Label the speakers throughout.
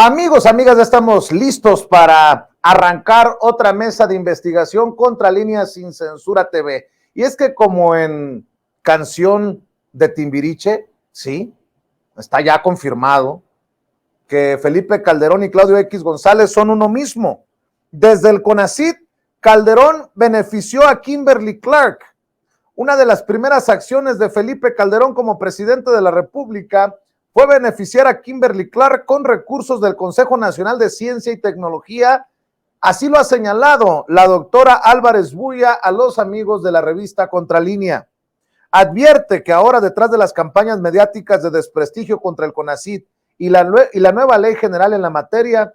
Speaker 1: Amigos, amigas, ya estamos listos para arrancar otra mesa de investigación contra Líneas Sin Censura TV. Y es que como en Canción de Timbiriche, sí, está ya confirmado que Felipe Calderón y Claudio X González son uno mismo. Desde el CONACYT, Calderón benefició a Kimberly Clark. Una de las primeras acciones de Felipe Calderón como presidente de la República fue beneficiar a Kimberly Clark con recursos del Consejo Nacional de Ciencia y Tecnología. Así lo ha señalado la doctora Álvarez Buya a los amigos de la revista Contralínea. Advierte que ahora, detrás de las campañas mediáticas de desprestigio contra el CONACYT y la nueva ley general en la materia,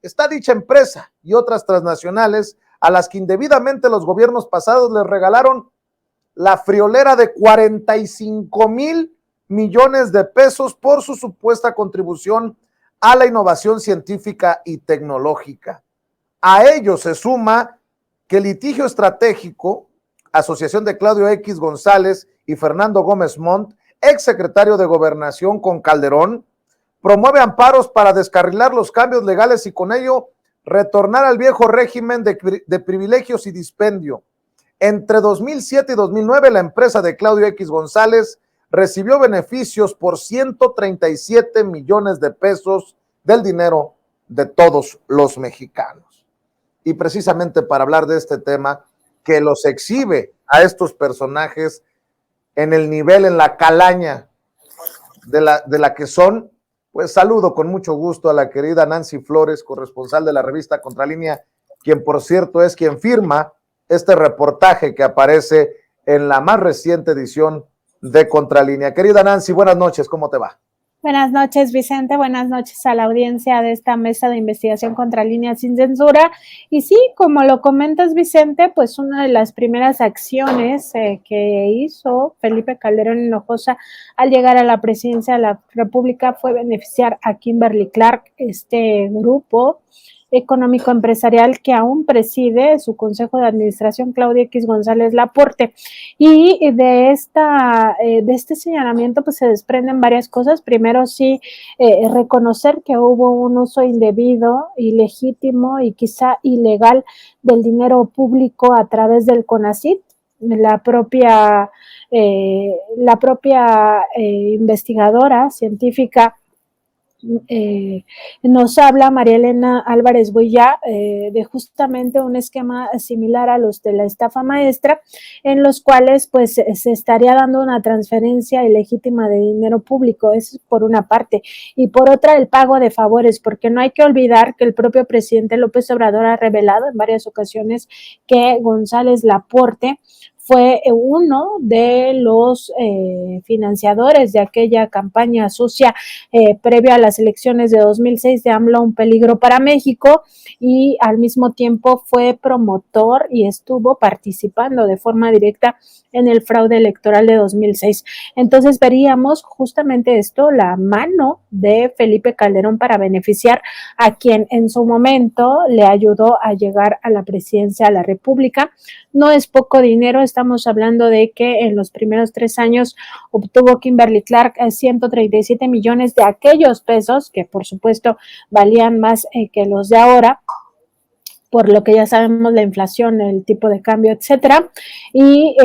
Speaker 1: está dicha empresa y otras transnacionales a las que indebidamente los gobiernos pasados les regalaron la friolera de 45,000 millones de pesos por su supuesta contribución a la innovación científica y tecnológica. A ello se suma que el litigio estratégico, asociación de Claudio X González y Fernando Gómez Montt, exsecretario de Gobernación con Calderón, promueve amparos para descarrilar los cambios legales y con ello retornar al viejo régimen de privilegios y dispendio. Entre 2007 y 2009, la empresa de Claudio X González recibió beneficios por 137 millones de pesos del dinero de todos los mexicanos. Y precisamente para hablar de este tema, que los exhibe a estos personajes en el nivel, en la calaña de la que son, pues saludo con mucho gusto a la querida Nancy Flores, corresponsal de la revista Contralínea, quien por cierto es quien firma este reportaje que aparece en la más reciente edición de Contralínea. Querida Nancy, buenas noches, ¿cómo te va?
Speaker 2: Buenas noches, Vicente, buenas noches a la audiencia de esta mesa de investigación contra Líneas Sin Censura. Y sí, como lo comentas, Vicente, pues una de las primeras acciones que hizo Felipe Calderón Hinojosa al llegar a la presidencia de la República fue beneficiar a Kimberly Clark, este grupo económico empresarial que aún preside su consejo de administración Claudia X González Laporte. Y de este señalamiento pues se desprenden varias cosas. Primero sí, reconocer que hubo un uso indebido, ilegítimo y quizá ilegal del dinero público a través del CONACYT. La propia investigadora científica nos habla María Elena Álvarez Buya de justamente un esquema similar a los de la estafa maestra, en los cuales pues se estaría dando una transferencia ilegítima de dinero público. Eso es por una parte, y por otra el pago de favores, porque no hay que olvidar que el propio presidente López Obrador ha revelado en varias ocasiones que González Laporte fue uno de los financiadores de aquella campaña sucia previa a las elecciones de 2006 de AMLO, un peligro para México, y al mismo tiempo fue promotor y estuvo participando de forma directa en el fraude electoral de 2006. Entonces veríamos justamente esto, la mano de Felipe Calderón para beneficiar a quien en su momento le ayudó a llegar a la presidencia de la República. No es poco dinero, estamos hablando de que en los primeros 3 años obtuvo Kimberly Clark 137 millones de aquellos pesos que por supuesto valían más que los de ahora, por lo que ya sabemos la inflación, el tipo de cambio, etcétera, y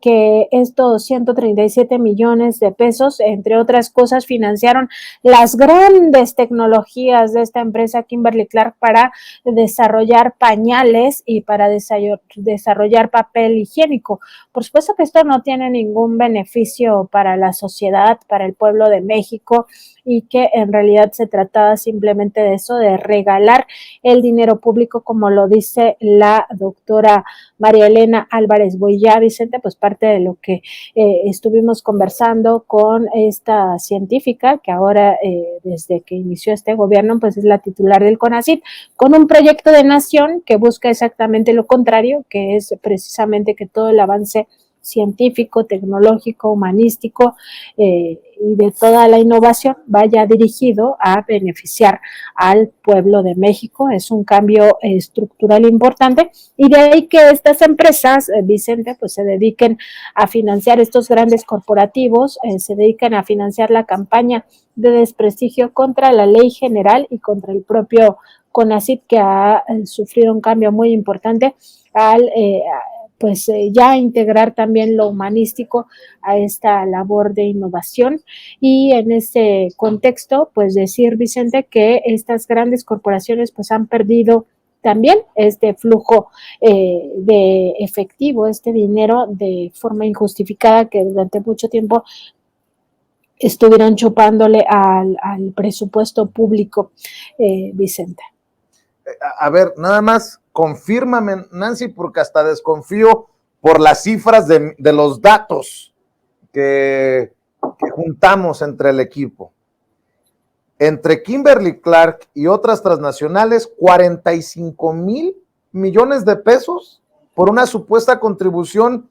Speaker 2: que estos 137 millones de pesos, entre otras cosas, financiaron las grandes tecnologías de esta empresa Kimberly Clark para desarrollar pañales y para desarrollar papel higiénico. Por supuesto que esto no tiene ningún beneficio para la sociedad, para el pueblo de México, y que en realidad se trataba simplemente de eso, de regalar el dinero público, como lo dice la doctora María Elena Álvarez Buya. Vicente, pues parte de lo que estuvimos conversando con esta científica, que ahora desde que inició este gobierno, pues es la titular del CONACYT, con un proyecto de nación que busca exactamente lo contrario, que es precisamente que todo el avance científico, tecnológico, humanístico y de toda la innovación vaya dirigido a beneficiar al pueblo de México. Es un cambio estructural importante y de ahí que estas empresas, Vicente, pues se dediquen a financiar estos grandes corporativos, se dediquen a financiar la campaña de desprestigio contra la ley general y contra el propio CONACYT, que ha sufrido un cambio muy importante al ya integrar también lo humanístico a esta labor de innovación. Y en este contexto, pues decir, Vicente, que estas grandes corporaciones pues han perdido también este flujo de efectivo, este dinero de forma injustificada que durante mucho tiempo estuvieron chupándole al presupuesto público, Vicente.
Speaker 1: A ver, nada más confírmame, Nancy, porque hasta desconfío por las cifras de los datos que juntamos entre el equipo. Entre Kimberly Clark y otras transnacionales, 45 mil millones de pesos por una supuesta contribución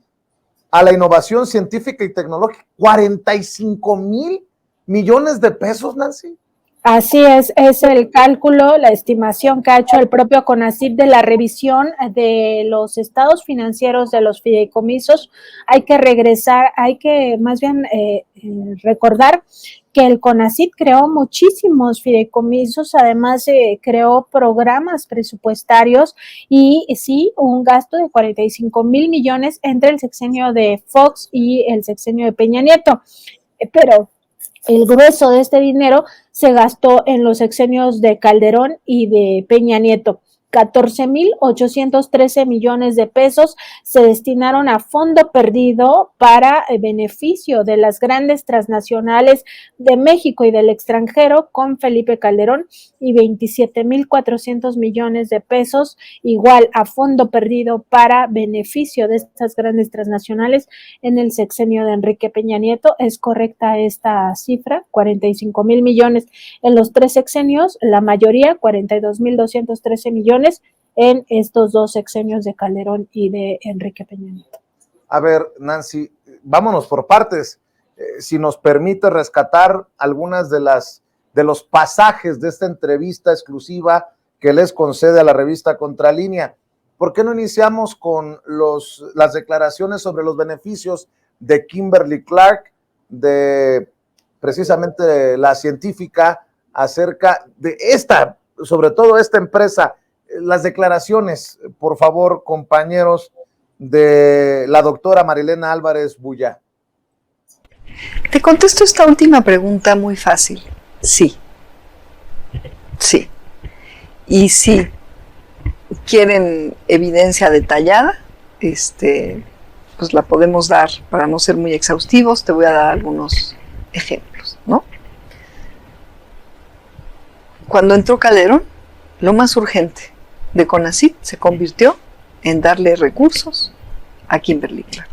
Speaker 1: a la innovación científica y tecnológica. 45 mil millones de pesos, Nancy.
Speaker 2: Así es el cálculo, la estimación que ha hecho el propio CONACYT de la revisión de los estados financieros de los fideicomisos. Hay que regresar, hay que más bien recordar que el CONACYT creó muchísimos fideicomisos, además creó programas presupuestarios y sí, un gasto de 45 mil millones entre el sexenio de Fox y el sexenio de Peña Nieto. Pero el grueso de este dinero se gastó en los sexenios de Calderón y de Peña Nieto. 14,813 millones de pesos se destinaron a fondo perdido para beneficio de las grandes transnacionales de México y del extranjero con Felipe Calderón, y 27,400 millones de pesos igual a fondo perdido para beneficio de estas grandes transnacionales en el sexenio de Enrique Peña Nieto. Es correcta esta cifra, 45,000 millones en los 3 sexenios, la mayoría, 42,213 millones en estos 2 sexenios de Calderón y de Enrique Peña Nieto.
Speaker 1: A ver, Nancy, vámonos por partes. Si nos permite rescatar algunas de los pasajes de esta entrevista exclusiva que les concede a la revista Contralínea. ¿Por qué no iniciamos con las declaraciones sobre los beneficios de Kimberly Clark, de precisamente la científica, acerca de sobre todo esta empresa? Las declaraciones, por favor, compañeros, de la doctora Marilena Álvarez Bulla.
Speaker 3: Te contesto esta última pregunta muy fácil. Sí. Sí. Y si quieren evidencia detallada, pues la podemos dar. Para no ser muy exhaustivos, te voy a dar algunos ejemplos, ¿no? Cuando entró Calderón, lo más urgente de CONACYT se convirtió en darle recursos a Kimberly Clark.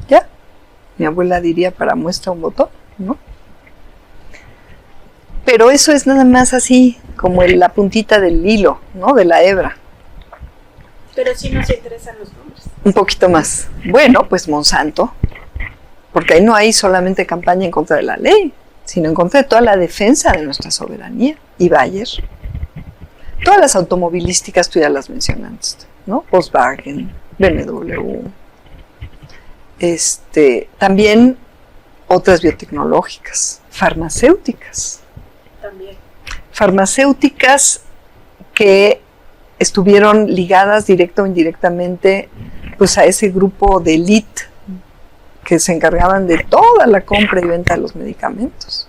Speaker 3: ¿Ya? Mi abuela diría, para muestra un botón, ¿no? Pero eso es nada más así, como la puntita del hilo, ¿no? De la hebra.
Speaker 2: Pero sí nos interesan los nombres.
Speaker 3: Un poquito más. Bueno, pues Monsanto, porque ahí no hay solamente campaña en contra de la ley, sino en contra de toda la defensa de nuestra soberanía. Y Bayer. Todas las automovilísticas tú ya las mencionaste, ¿no? Volkswagen, BMW. También otras biotecnológicas, farmacéuticas.
Speaker 2: También.
Speaker 3: Farmacéuticas que estuvieron ligadas directa o indirectamente pues a ese grupo de élite que se encargaban de toda la compra y venta de los medicamentos.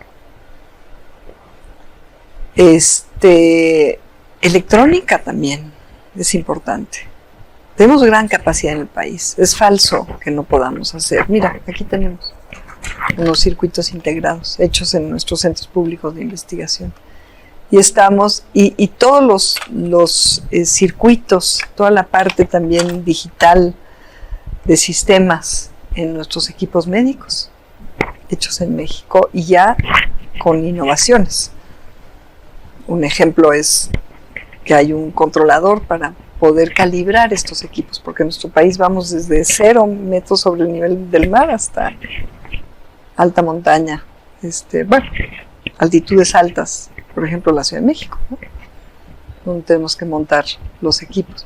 Speaker 3: Electrónica también es importante. Tenemos gran capacidad en el país. Es falso que no podamos hacer. Mira, aquí tenemos unos circuitos integrados hechos en nuestros centros públicos de investigación. Y estamos, y todos los circuitos, toda la parte también digital de sistemas en nuestros equipos médicos, hechos en México y ya con innovaciones. Un ejemplo es que hay un controlador para poder calibrar estos equipos, porque en nuestro país vamos desde 0 metros sobre el nivel del mar hasta alta montaña, bueno, altitudes altas, por ejemplo la Ciudad de México, ¿no? Donde tenemos que montar los equipos.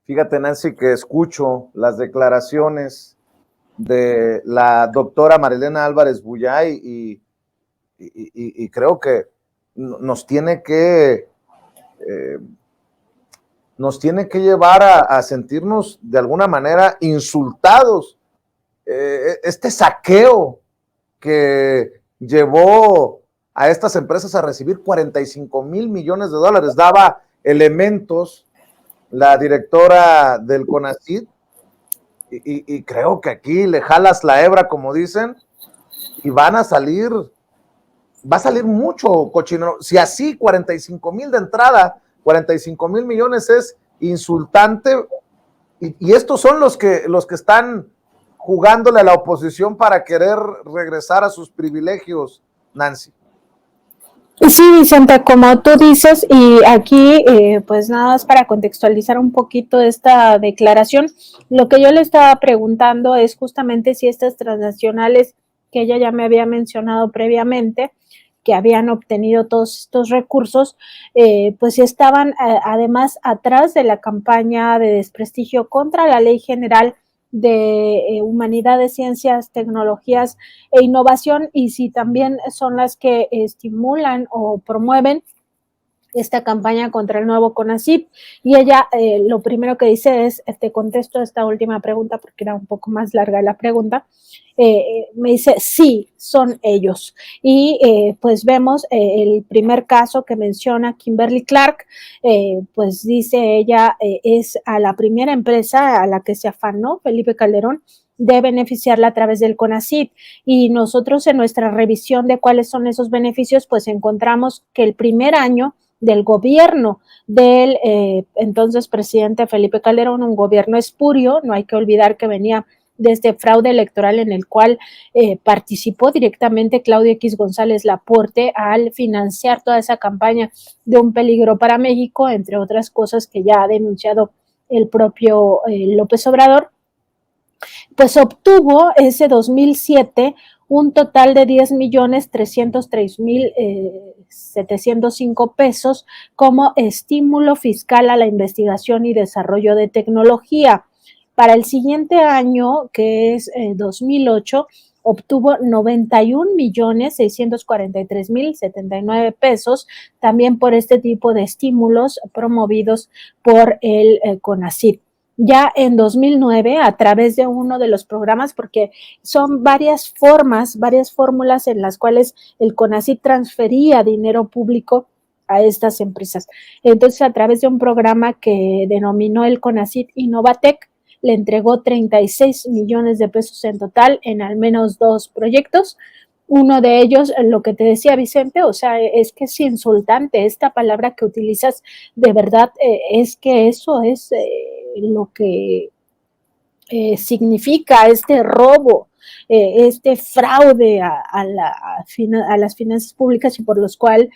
Speaker 1: Fíjate, Nancy, que escucho las declaraciones de la doctora Marilena Álvarez Bullay y creo que nos tiene que llevar a sentirnos de alguna manera insultados. Este saqueo que llevó a estas empresas a recibir 45 mil millones de dólares, daba elementos la directora del CONACYT, y creo que aquí le jalas la hebra, como dicen, y va a salir mucho cochinero. Si así 45 mil de entrada, 45 mil millones es insultante, y estos son los que están jugándole a la oposición para querer regresar a sus privilegios, Nancy.
Speaker 2: Sí, Vicente, como tú dices, y aquí pues nada más para contextualizar un poquito esta declaración, lo que yo le estaba preguntando es justamente si estas transnacionales que ella ya me había mencionado previamente, que habían obtenido todos estos recursos, pues estaban además atrás de la campaña de desprestigio contra la Ley General de Humanidades, Ciencias, Tecnologías e Innovación, y si también son las que estimulan o promueven esta campaña contra el nuevo CONACYT. Y ella lo primero que dice es, te contesto esta última pregunta porque era un poco más larga la pregunta, me dice, sí, son ellos. Y pues vemos el primer caso que menciona Kimberly Clark, pues dice ella, es a la primera empresa a la que se afanó Felipe Calderón de beneficiarla a través del CONACYT, y nosotros en nuestra revisión de cuáles son esos beneficios, pues encontramos que el primer año del gobierno del entonces presidente Felipe Calderón, un gobierno espurio, no hay que olvidar que venía de este fraude electoral en el cual participó directamente Claudio X González Laporte al financiar toda esa campaña de un peligro para México, entre otras cosas que ya ha denunciado el propio López Obrador. Pues obtuvo ese 2007 un total de 10.303.705 pesos como estímulo fiscal a la investigación y desarrollo de tecnología. Para el siguiente año, que es 2008, obtuvo 91.643.079 pesos, también por este tipo de estímulos promovidos por el CONACYT. Ya en 2009, a través de uno de los programas, porque son varias fórmulas en las cuales el CONACYT transfería dinero público a estas empresas. Entonces, a través de un programa que denominó el CONACYT Innovatec, le entregó 36 millones de pesos en total en al menos 2 proyectos. Uno de ellos, lo que te decía Vicente, o sea, es que es insultante esta palabra que utilizas, de verdad, es que eso es lo que significa este robo, este fraude a las finanzas públicas, y por los cuales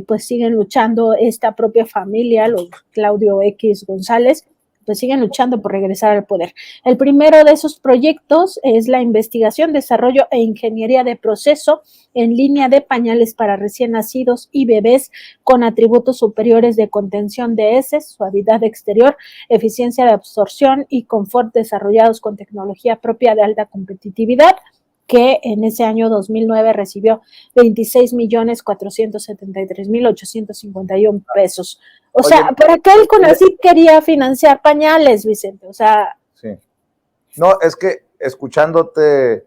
Speaker 2: pues siguen luchando esta propia familia, los Claudio X González, pues siguen luchando por regresar al poder. El primero de esos proyectos es la investigación, desarrollo e ingeniería de proceso en línea de pañales para recién nacidos y bebés con atributos superiores de contención de heces, suavidad exterior, eficiencia de absorción y confort, desarrollados con tecnología propia de alta competitividad, que en ese año 2009 recibió 26.473.851 pesos. O sea, ¿para qué el CONACYT quería financiar pañales, Vicente? O sea...
Speaker 1: Sí. No, es que escuchándote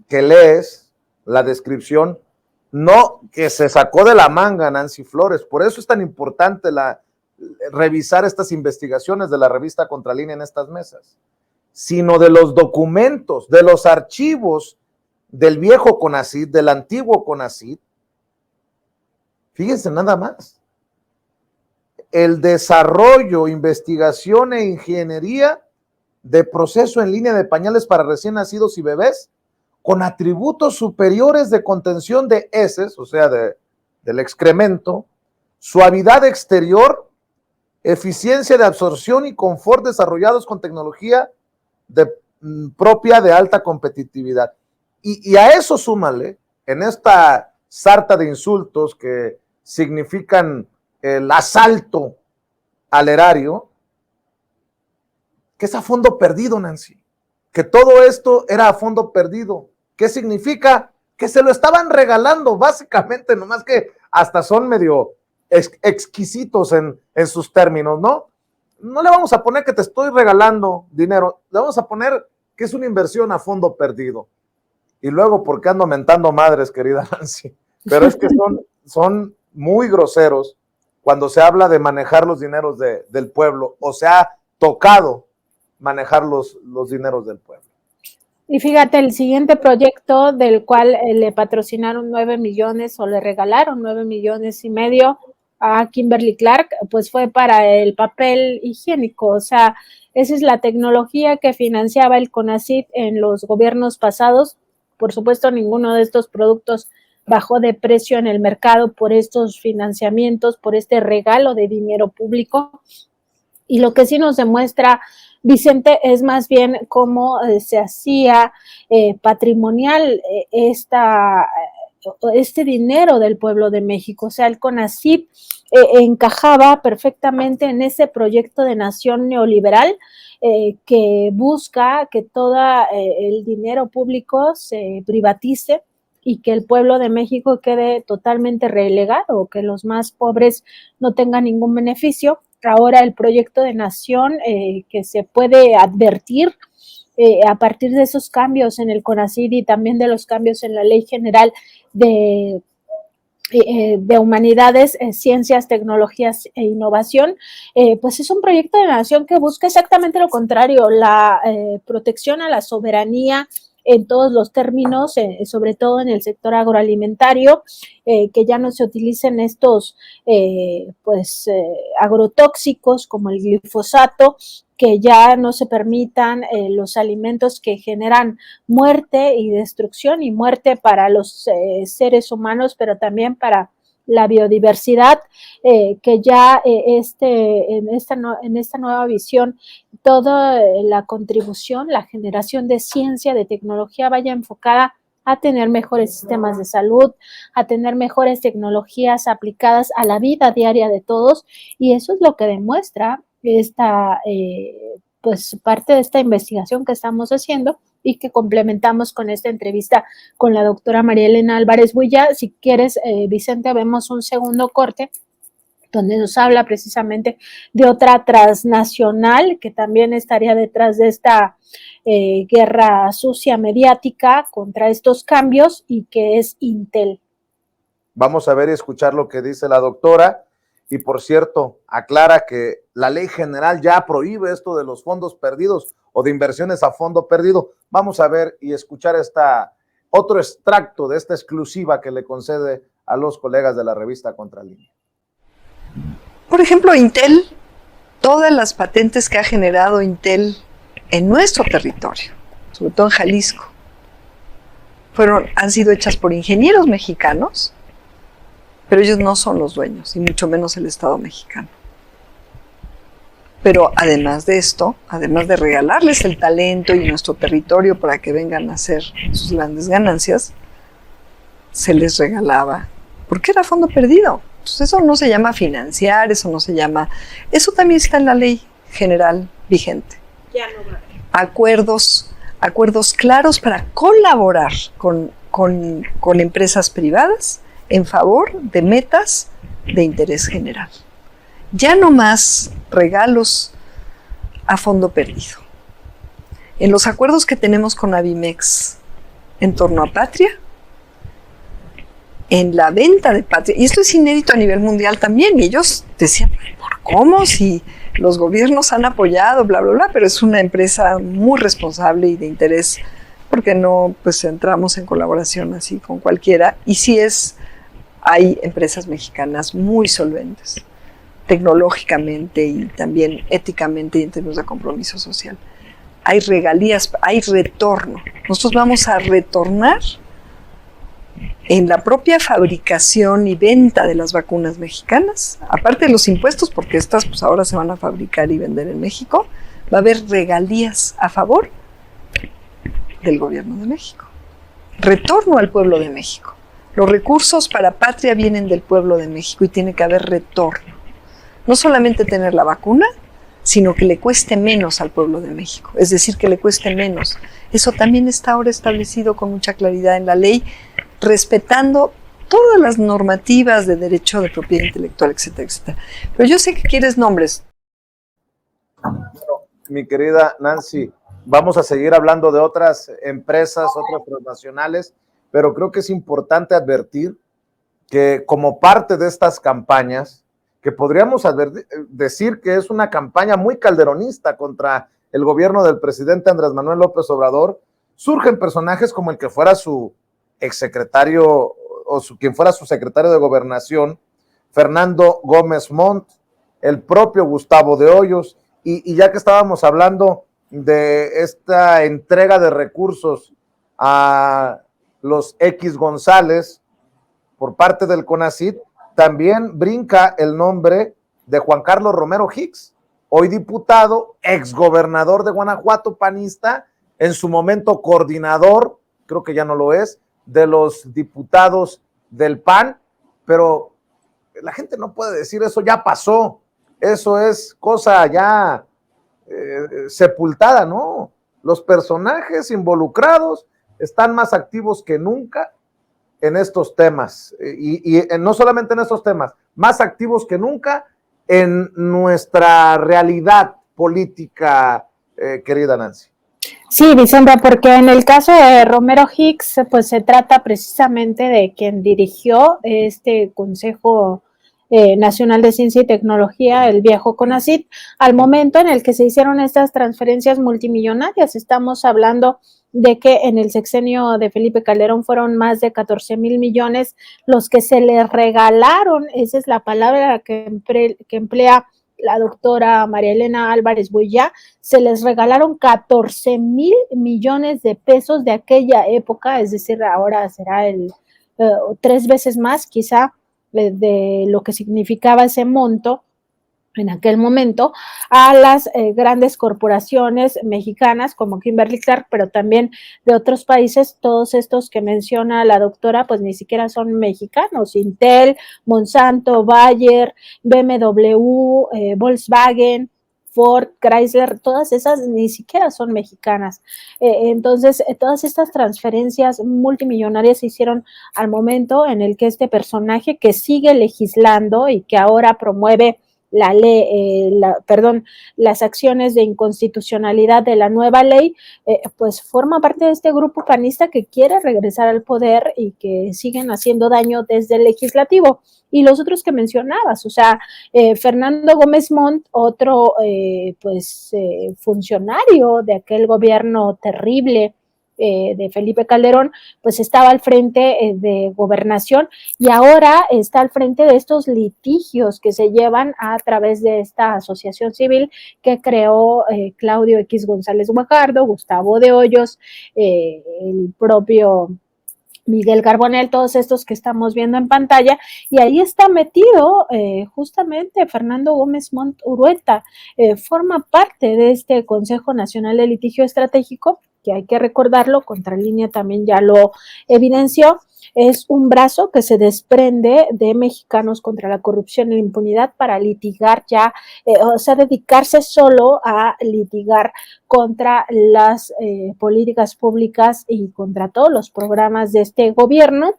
Speaker 1: que lees la descripción, no que se sacó de la manga Nancy Flores, por eso es tan importante revisar estas investigaciones de la revista Contralínea en estas mesas, sino de los documentos, de los archivos del viejo CONACYT, del antiguo CONACYT. Fíjense nada más. El desarrollo, investigación e ingeniería de proceso en línea de pañales para recién nacidos y bebés con atributos superiores de contención de heces, o sea, del excremento, suavidad exterior eficiencia de absorción y confort desarrollados con tecnología propia de alta competitividad. Y a eso súmale, en esta sarta de insultos que significan el asalto al erario, que es a fondo perdido, Nancy, que todo esto era a fondo perdido. ¿Qué significa? Que se lo estaban regalando, básicamente, nomás que hasta son medio exquisitos en sus términos, ¿no? No le vamos a poner que te estoy regalando dinero, le vamos a poner que es una inversión a fondo perdido. Y luego, ¿por qué ando mentando madres, querida Nancy? Pero es que son muy groseros cuando se habla de manejar los dineros del pueblo, o se ha tocado manejar los dineros del pueblo.
Speaker 2: Y fíjate, el siguiente proyecto del cual le patrocinaron 9 millones o le regalaron 9 millones y medio a Kimberly Clark, pues fue para el papel higiénico. O sea, esa es la tecnología que financiaba el CONACYT en los gobiernos pasados. Por supuesto, ninguno de estos productos bajó de precio en el mercado por estos financiamientos, por este regalo de dinero público. Y lo que sí nos demuestra Vicente es más bien cómo se hacía patrimonial este dinero del pueblo de México. O sea, el CONACYT encajaba perfectamente en ese proyecto de nación neoliberal que busca que todo el dinero público se privatice y que el pueblo de México quede totalmente relegado, que los más pobres no tengan ningún beneficio. Ahora el proyecto de nación que se puede advertir a partir de esos cambios en el CONACYT y también de los cambios en la Ley General de Humanidades, Ciencias, Tecnologías e Innovación, pues es un proyecto de nación que busca exactamente lo contrario, la protección a la soberanía en todos los términos, sobre todo en el sector agroalimentario, que ya no se utilicen estos agrotóxicos como el glifosato, que ya no se permitan los alimentos que generan muerte y destrucción y muerte para los seres humanos, pero también para la biodiversidad, que ya en esta nueva visión toda la contribución, la generación de ciencia, de tecnología vaya enfocada a tener mejores sistemas de salud, a tener mejores tecnologías aplicadas a la vida diaria de todos, y eso es lo que demuestra esta parte de esta investigación que estamos haciendo y que complementamos con esta entrevista con la doctora María Elena Álvarez Builla. Si quieres, Vicente, vemos un segundo corte donde nos habla precisamente de otra transnacional que también estaría detrás de esta guerra sucia mediática contra estos cambios, y que es Intel.
Speaker 1: Vamos a ver y escuchar lo que dice la doctora. Y por cierto, aclara que la ley general ya prohíbe esto de los fondos perdidos o de inversiones a fondo perdido. Vamos a ver y escuchar otro extracto de esta exclusiva que le concede a los colegas de la revista Contralínea.
Speaker 3: Por ejemplo, Intel, todas las patentes que ha generado Intel en nuestro territorio, sobre todo en Jalisco, han sido hechas por ingenieros mexicanos, pero ellos no son los dueños, y mucho menos el Estado mexicano. Pero además de esto, además de regalarles el talento y nuestro territorio para que vengan a hacer sus grandes ganancias, se les regalaba, porque era fondo perdido. Entonces eso no se llama financiar, eso también está en la ley general vigente.
Speaker 2: Ya no va.
Speaker 3: Acuerdos claros para colaborar con empresas privadas en favor de metas de interés general. Ya no más regalos a fondo perdido. En los acuerdos que tenemos con Avimex en torno a Patria, en la venta de Patria, y esto es inédito a nivel mundial también, y ellos decían, ¿por cómo? Si los gobiernos han apoyado, bla, bla, bla, pero es una empresa muy responsable y de interés, porque no pues entramos en colaboración así con cualquiera, y sí hay empresas mexicanas muy solventes, tecnológicamente y también éticamente y en términos de compromiso social. Hay regalías, hay retorno. Nosotros vamos a retornar en la propia fabricación y venta de las vacunas mexicanas, aparte de los impuestos, porque estas pues ahora se van a fabricar y vender en México, va a haber regalías a favor del gobierno de México. Retorno al pueblo de México. Los recursos para patria vienen del pueblo de México y tiene que haber retorno. No solamente tener la vacuna, sino que le cueste menos al pueblo de México, es decir, que le cueste menos. Eso también está ahora establecido con mucha claridad en la ley, respetando todas las normativas de derecho de propiedad intelectual, etcétera, etcétera. Pero yo sé que quieres nombres.
Speaker 1: Mi querida Nancy, vamos a seguir hablando de otras empresas, otras transnacionales, pero creo que es importante advertir que como parte de estas campañas, que podríamos decir que es una campaña muy calderonista contra el gobierno del presidente Andrés Manuel López Obrador, surgen personajes como el que fuera su exsecretario o quien fuera su secretario de Gobernación, Fernando Gómez Montt, el propio Gustavo de Hoyos, y ya que estábamos hablando de esta entrega de recursos a los X González por parte del CONACYT, también brinca el nombre de Juan Carlos Romero Hicks, hoy diputado, exgobernador de Guanajuato, panista, en su momento coordinador, creo que ya no lo es, de los diputados del PAN, pero la gente no puede decir eso ya pasó, eso es cosa ya sepultada, ¿no? Los personajes involucrados están más activos que nunca en estos temas, y no solamente en estos temas, más activos que nunca en nuestra realidad política, querida Nancy.
Speaker 2: Sí, Vicenta, porque en el caso de Romero Hicks, pues se trata precisamente de quien dirigió este Consejo Nacional de Ciencia y Tecnología, el viejo CONACYT, al momento en el que se hicieron estas transferencias multimillonarias. Estamos hablando de que en el sexenio de Felipe Calderón fueron más de 14,000 millones los que se le regalaron, esa es la palabra que emplea la doctora María Elena Álvarez Builla, se les regalaron 14,000 millones de pesos de aquella época, es decir, ahora será 3 veces más quizá de lo que significaba ese monto en aquel momento, a las grandes corporaciones mexicanas como Kimberly-Clark, pero también de otros países. Todos estos que menciona la doctora, pues ni siquiera son mexicanos. Intel, Monsanto, Bayer, BMW, Volkswagen, Ford, Chrysler, todas esas ni siquiera son mexicanas. Entonces, todas estas transferencias multimillonarias se hicieron al momento en el que este personaje que sigue legislando y que ahora promueve la ley, las acciones de inconstitucionalidad de la nueva ley, pues forma parte de este grupo panista que quiere regresar al poder y que siguen haciendo daño desde el legislativo. Y los otros que mencionabas, o sea, Fernando Gómez Montt, otro funcionario de aquel gobierno terrible de Felipe Calderón, pues estaba al frente de Gobernación y ahora está al frente de estos litigios que se llevan a través de esta asociación civil que creó Claudio X González Guajardo, Gustavo de Hoyos, el propio Miguel Carbonell, todos estos que estamos viendo en pantalla, y ahí está metido justamente Fernando Gómez Montt Urueta, forma parte de este Consejo Nacional de Litigio Estratégico, que hay que recordarlo, Contralínea también ya lo evidenció, es un brazo que se desprende de Mexicanos contra la Corrupción y la Impunidad para litigar ya, dedicarse solo a litigar contra las políticas públicas y contra todos los programas de este gobierno.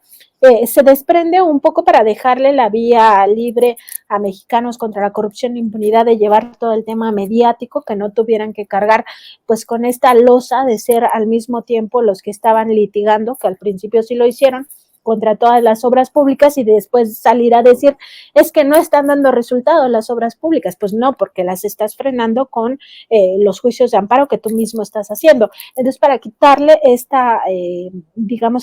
Speaker 2: Se desprende un poco para dejarle la vía libre a Mexicanos contra la Corrupción e Impunidad de llevar todo el tema mediático, que no tuvieran que cargar pues con esta losa de ser al mismo tiempo los que estaban litigando, que al principio sí lo hicieron, contra todas las obras públicas y después salir a decir, es que no están dando resultado las obras públicas. Pues no, porque las estás frenando con los juicios de amparo que tú mismo estás haciendo. Entonces, para quitarle esta,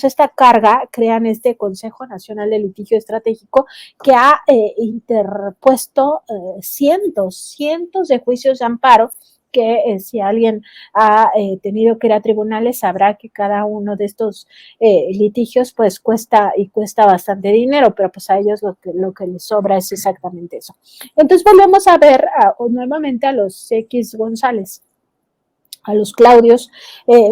Speaker 2: esta carga, crean este Consejo Nacional de Litigio Estratégico que ha interpuesto cientos de juicios de amparo que si alguien ha tenido que ir a tribunales, sabrá que cada uno de estos litigios pues cuesta bastante dinero, pero pues a ellos lo que les sobra es exactamente eso. Entonces volvemos a ver nuevamente a los X González, a los Claudios,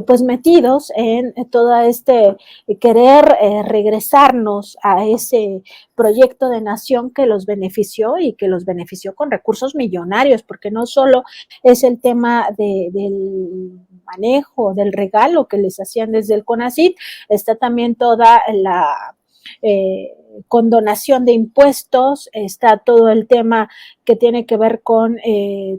Speaker 2: pues metidos en todo este querer regresarnos a ese proyecto de nación que los benefició y que los benefició con recursos millonarios, porque no solo es el tema del manejo, del regalo que les hacían desde el CONACYT, está también toda la condonación de impuestos, está todo el tema que tiene que ver con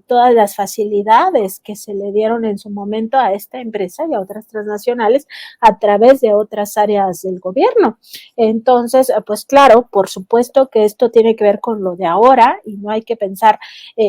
Speaker 2: todas las facilidades que se le dieron en su momento a esta empresa y a otras transnacionales a través de otras áreas del gobierno. Entonces, pues claro, por supuesto que esto tiene que ver con lo de ahora y no hay que pensar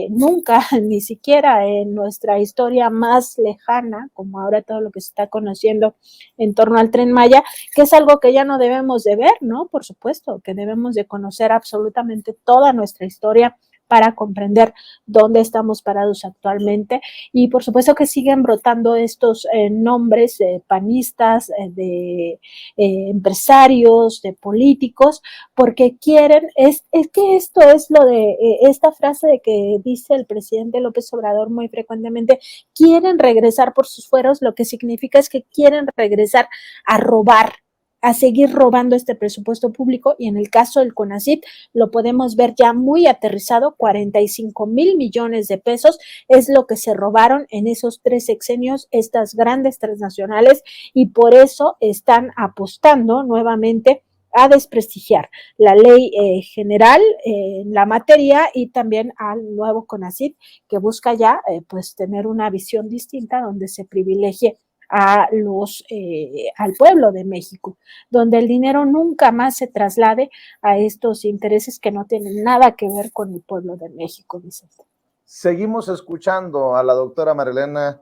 Speaker 2: nunca, ni siquiera en nuestra historia más lejana, como ahora todo lo que se está conociendo en torno al Tren Maya, que es algo que ya no debemos de ver, ¿no? Por supuesto que debemos de conocer absolutamente toda nuestra historia para comprender dónde estamos parados actualmente y por supuesto que siguen brotando estos nombres panistas, de empresarios, de políticos, porque quieren, es que esto es lo de esta frase de que dice el presidente López Obrador muy frecuentemente, quieren regresar por sus fueros, lo que significa es que quieren regresar a robar, a seguir robando este presupuesto público y en el caso del CONACYT lo podemos ver ya muy aterrizado, 45,000 millones de pesos es lo que se robaron en esos 3 sexenios estas grandes transnacionales y por eso están apostando nuevamente a desprestigiar la ley general en la materia y también al nuevo CONACYT que busca ya pues tener una visión distinta donde se privilegie al pueblo de México, donde el dinero nunca más se traslade a estos intereses que no tienen nada que ver con el pueblo de México, Vicente.
Speaker 1: Seguimos escuchando a la doctora Marilena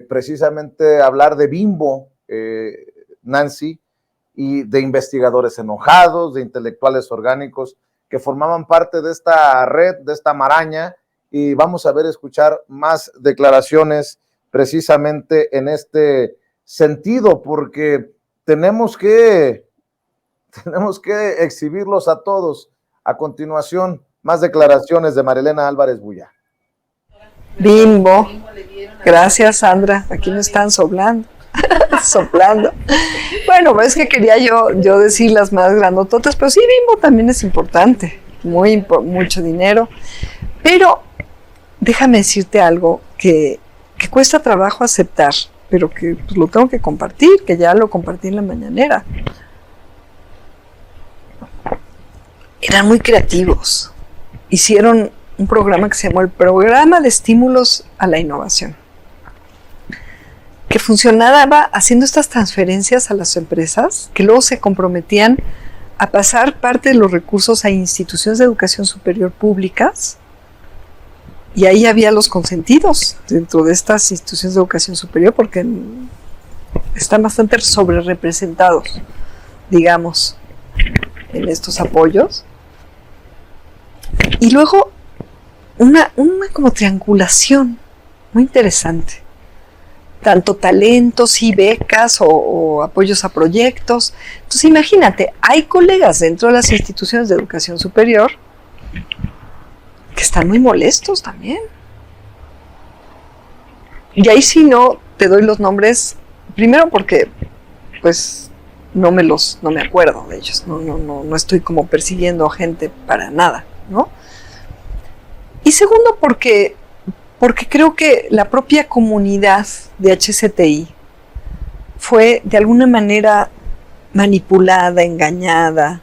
Speaker 1: precisamente hablar de Bimbo, Nancy, y de investigadores enojados, de intelectuales orgánicos que formaban parte de esta red, de esta maraña, y vamos a escuchar más declaraciones precisamente en este sentido, porque tenemos que exhibirlos a todos. A continuación, más declaraciones de Marilena Álvarez Bulla.
Speaker 3: Bimbo, gracias Sandra, aquí me están soplando. Bueno, es que quería yo decir las más grandototas, pero sí, Bimbo también es importante, mucho dinero, pero déjame decirte algo que cuesta trabajo aceptar, pero que pues, lo tengo que compartir, que ya lo compartí en la mañanera. Eran muy creativos. Hicieron un programa que se llamó el Programa de Estímulos a la Innovación, que funcionaba haciendo estas transferencias a las empresas, que luego se comprometían a pasar parte de los recursos a instituciones de educación superior públicas. Y ahí había los consentidos dentro de estas instituciones de educación superior porque están bastante sobrerepresentados, digamos, en estos apoyos. Y luego una como triangulación muy interesante. Tanto talentos y becas o apoyos a proyectos. Entonces imagínate, hay colegas dentro de las instituciones de educación superior que están muy molestos también. Y ahí sí no te doy los nombres, primero porque pues no me acuerdo de ellos, no estoy como persiguiendo gente para nada, ¿no? Y segundo porque creo que la propia comunidad de HCTI fue de alguna manera manipulada, engañada,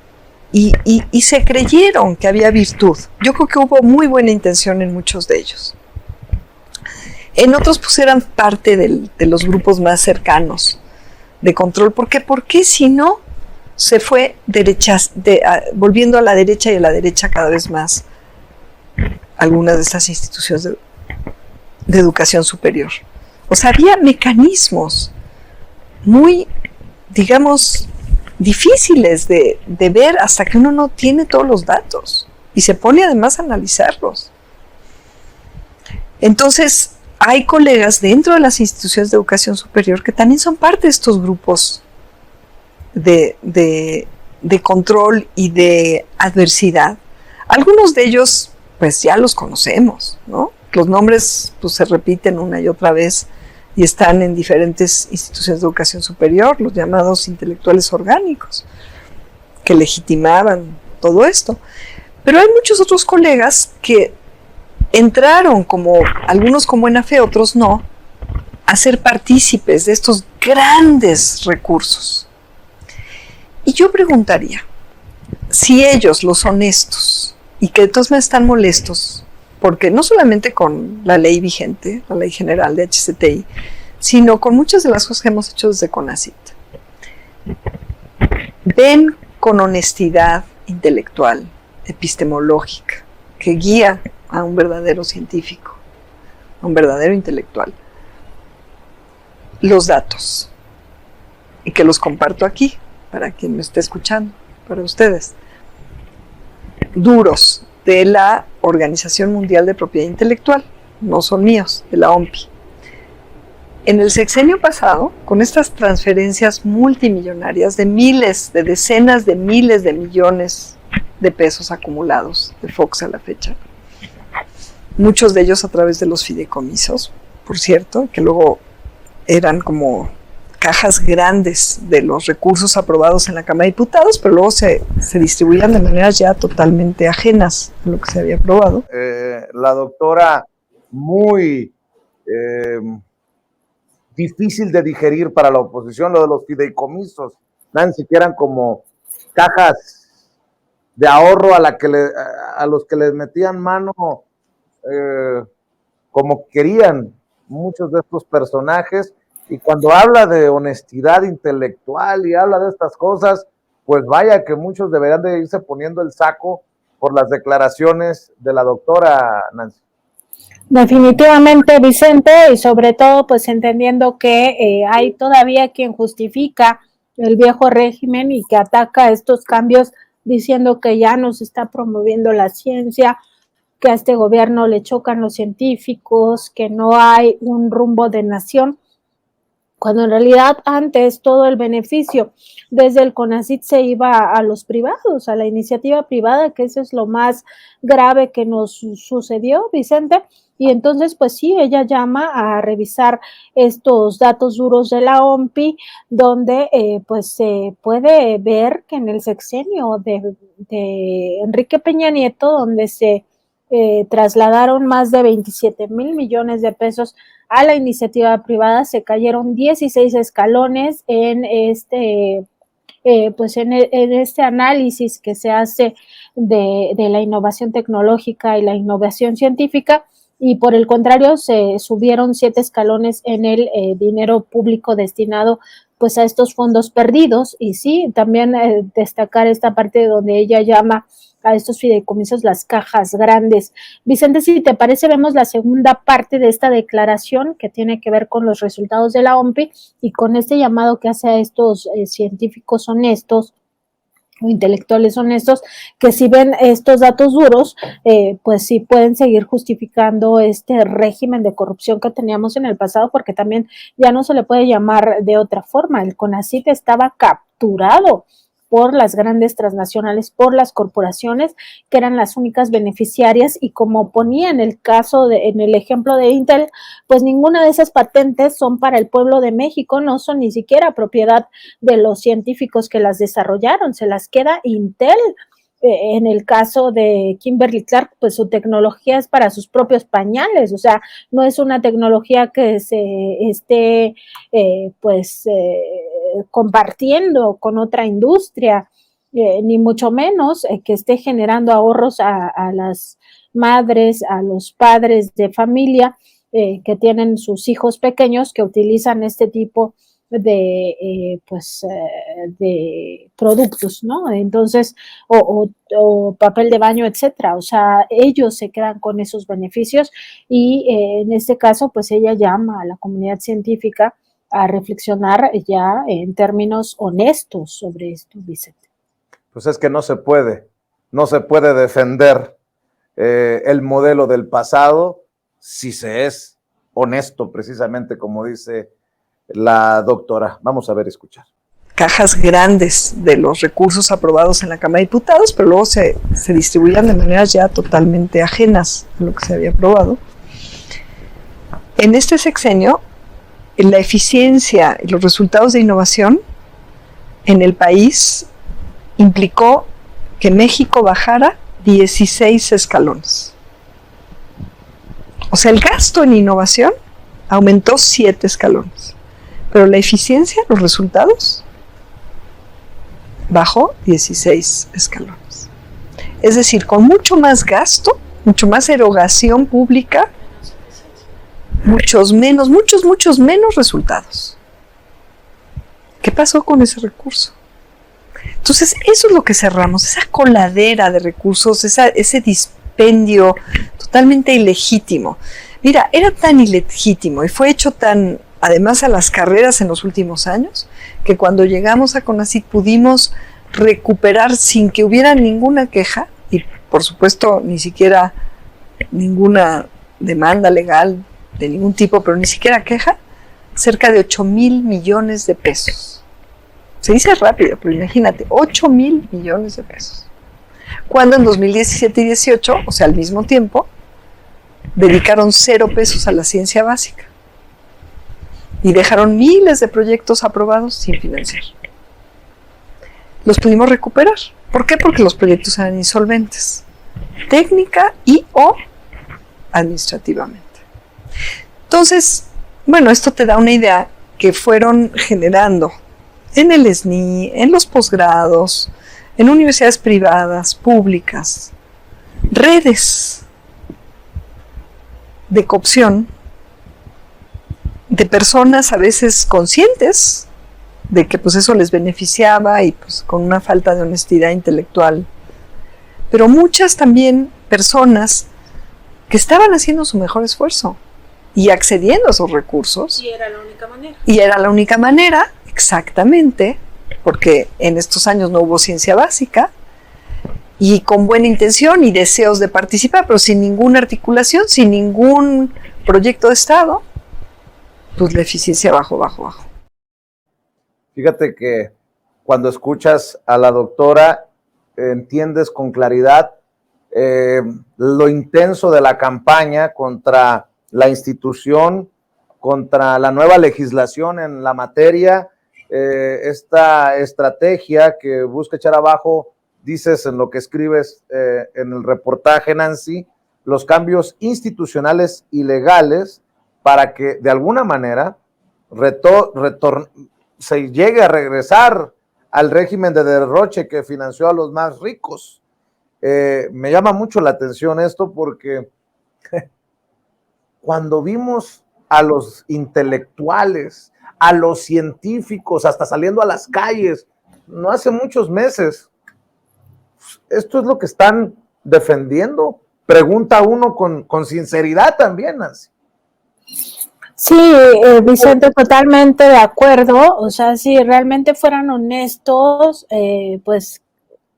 Speaker 3: y se creyeron que había virtud. Yo creo que hubo muy buena intención en muchos de ellos. En otros pues eran parte de los grupos más cercanos de control. ¿Por qué si no se fue volviendo a la derecha y a la derecha cada vez más algunas de estas instituciones de educación superior? O sea, había mecanismos muy, digamos, difíciles de ver hasta que uno no tiene todos los datos y se pone además a analizarlos. Entonces, hay colegas dentro de las instituciones de educación superior que también son parte de estos grupos de control y de adversidad. Algunos de ellos, pues ya los conocemos, ¿no? Los nombres pues, se repiten una y otra vez y están en diferentes instituciones de educación superior, los llamados intelectuales orgánicos, que legitimaban todo esto. Pero hay muchos otros colegas que entraron, como algunos con buena fe, otros no, a ser partícipes de estos grandes recursos. Y yo preguntaría, si ellos, los honestos, y que entonces me están molestos, porque no solamente con la ley vigente, la ley general de HCTI, sino con muchas de las cosas que hemos hecho desde CONACYT, ven con honestidad intelectual, epistemológica, que guía a un verdadero científico, a un verdadero intelectual, los datos, y que los comparto aquí, para quien me esté escuchando, para ustedes, duros, de la Organización Mundial de Propiedad Intelectual, no son míos, de la OMPI. En el sexenio pasado, con estas transferencias multimillonarias de miles, de decenas de miles de millones de pesos acumulados de Fox a la fecha, muchos de ellos a través de los fideicomisos, por cierto, que luego eran como cajas grandes de los recursos aprobados en la Cámara de Diputados, pero luego se distribuían de maneras ya totalmente ajenas a lo que se había aprobado.
Speaker 1: La doctora, muy difícil de digerir para la oposición, lo de los fideicomisos, Nancy, que eran como cajas de ahorro a los que les metían mano como querían muchos de estos personajes. Y cuando habla de honestidad intelectual y habla de estas cosas, pues vaya que muchos deberían de irse poniendo el saco por las declaraciones de la doctora Nancy.
Speaker 2: Definitivamente, Vicente, y sobre todo pues entendiendo que hay todavía quien justifica el viejo régimen y que ataca estos cambios diciendo que ya no se está promoviendo la ciencia, que a este gobierno le chocan los científicos, que no hay un rumbo de nación, cuando en realidad antes todo el beneficio desde el CONACYT se iba a los privados, a la iniciativa privada, que eso es lo más grave que nos sucedió, Vicente. Y entonces, pues sí, ella llama a revisar estos datos duros de la OMPI, donde pues se puede ver que en el sexenio de Enrique Peña Nieto, donde se trasladaron más de 27,000 millones de pesos a la iniciativa privada, se cayeron 16 escalones en este análisis que se hace de la innovación tecnológica y la innovación científica, y por el contrario se subieron 7 escalones en el dinero público destinado pues a estos fondos perdidos. Y sí, también destacar esta parte donde ella llama a estos fideicomisos las cajas grandes. Vicente, si te parece, vemos la segunda parte de esta declaración que tiene que ver con los resultados de la OMPI y con este llamado que hace a estos científicos honestos o intelectuales honestos, que si ven estos datos duros, pues sí pueden seguir justificando este régimen de corrupción que teníamos en el pasado, porque también ya no se le puede llamar de otra forma. El CONACYT estaba capturado por las grandes transnacionales, por las corporaciones, que eran las únicas beneficiarias, y como ponía en el caso, en el ejemplo de Intel, pues ninguna de esas patentes son para el pueblo de México, no son ni siquiera propiedad de los científicos que las desarrollaron, se las queda Intel. En el caso de Kimberly Clark, pues su tecnología es para sus propios pañales, o sea, no es una tecnología que se esté, compartiendo con otra industria, ni mucho menos que esté generando ahorros a las madres, a los padres de familia que tienen sus hijos pequeños que utilizan este tipo de productos, ¿no? Entonces, o papel de baño, etcétera. O sea, ellos se quedan con esos beneficios y en este caso, pues ella llama a la comunidad científica a reflexionar ya en términos honestos sobre esto, Vicente.
Speaker 1: Pues es que no se puede defender el modelo del pasado si se es honesto, precisamente como dice la doctora. Vamos a ver, escuchar.
Speaker 3: Cajas grandes de los recursos aprobados en la Cámara de Diputados, pero luego se distribuían de maneras ya totalmente ajenas a lo que se había aprobado. En este sexenio, la eficiencia y los resultados de innovación en el país implicó que México bajara 16 escalones. O sea, el gasto en innovación aumentó 7 escalones, pero la eficiencia, los resultados, bajó 16 escalones. Es decir, con mucho más gasto, mucho más erogación pública, muchos menos resultados. ¿Qué pasó con ese recurso? Entonces, eso es lo que cerramos, esa coladera de recursos, ese dispendio totalmente ilegítimo. Mira, era tan ilegítimo y fue hecho tan, además a las carreras en los últimos años, que cuando llegamos a CONACYT pudimos recuperar sin que hubiera ninguna queja, y por supuesto ni siquiera ninguna demanda legal de ningún tipo, pero ni siquiera queja, cerca de 8,000 millones de pesos. Se dice rápido, pero imagínate, 8,000 millones de pesos. Cuando en 2017 y 18, o sea, al mismo tiempo, dedicaron 0 pesos a la ciencia básica y dejaron miles de proyectos aprobados sin financiar. Los pudimos recuperar. ¿Por qué? Porque los proyectos eran insolventes, técnica y o administrativamente. Entonces, bueno, esto te da una idea que fueron generando en el SNI, en los posgrados, en universidades privadas, públicas, redes de coopción de personas a veces conscientes de que pues eso les beneficiaba y pues con una falta de honestidad intelectual, pero muchas también personas que estaban haciendo su mejor esfuerzo y accediendo a esos recursos.
Speaker 2: Y era la única manera.
Speaker 3: Y era la única manera, exactamente, porque en estos años no hubo ciencia básica, y con buena intención y deseos de participar, pero sin ninguna articulación, sin ningún proyecto de Estado, pues la eficiencia bajó.
Speaker 1: Fíjate que cuando escuchas a la doctora, entiendes con claridad lo intenso de la campaña contra la institución, contra la nueva legislación en la materia, esta estrategia que busca echar abajo, dices en lo que escribes en el reportaje, Nancy, los cambios institucionales y legales para que de alguna manera se llegue a regresar al régimen de derroche que financió a los más ricos. Me llama mucho la atención esto porque cuando vimos a los intelectuales, a los científicos, hasta saliendo a las calles, no hace muchos meses, esto es lo que están defendiendo. Pregunta uno con sinceridad también, Nancy.
Speaker 2: Sí, Vicente, totalmente de acuerdo. O sea, si realmente fueran honestos, pues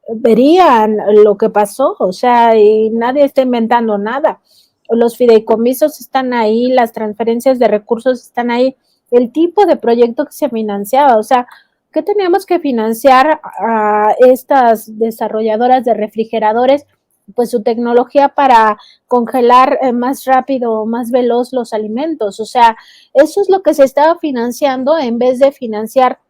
Speaker 2: verían lo que pasó. O sea, y nadie está inventando nada. Los fideicomisos están ahí, las transferencias de recursos están ahí, el tipo de proyecto que se financiaba. O sea, ¿qué teníamos que financiar a estas desarrolladoras de refrigeradores? Pues su tecnología para congelar más rápido, más veloz los alimentos. O sea, eso es lo que se estaba financiando en vez de financiar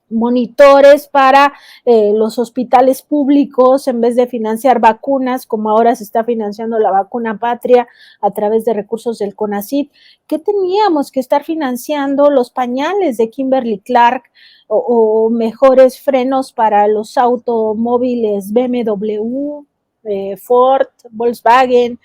Speaker 2: monitores para los hospitales públicos, en vez de financiar vacunas, como ahora se está financiando la vacuna patria a través de recursos del CONACYT. ¿Qué teníamos que estar financiando? Los pañales de Kimberly Clark o mejores frenos para los automóviles BMW, Ford, Volkswagen,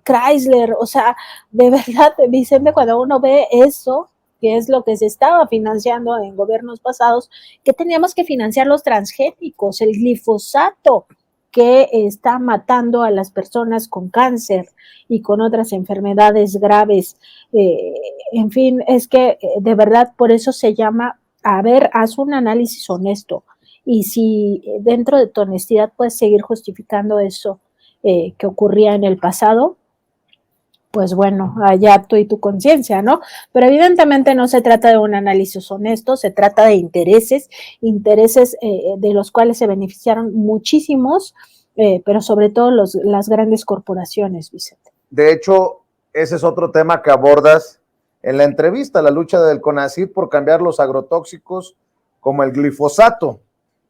Speaker 2: Chrysler. O sea, de verdad, Vicente, cuando uno ve eso, que es lo que se estaba financiando en gobiernos pasados, que teníamos que financiar los transgénicos, el glifosato, que está matando a las personas con cáncer y con otras enfermedades graves. En fin, es que de verdad por eso se llama, a ver, haz un análisis honesto. Y si dentro de tu honestidad puedes seguir justificando eso que ocurría en el pasado, pues bueno, allá tú y tu conciencia, ¿no? Pero evidentemente no se trata de un análisis honesto, se trata de intereses de los cuales se beneficiaron muchísimos, pero sobre todo las grandes corporaciones, Vicente.
Speaker 1: De hecho, ese es otro tema que abordas en la entrevista, la lucha del CONACYT por cambiar los agrotóxicos como el glifosato.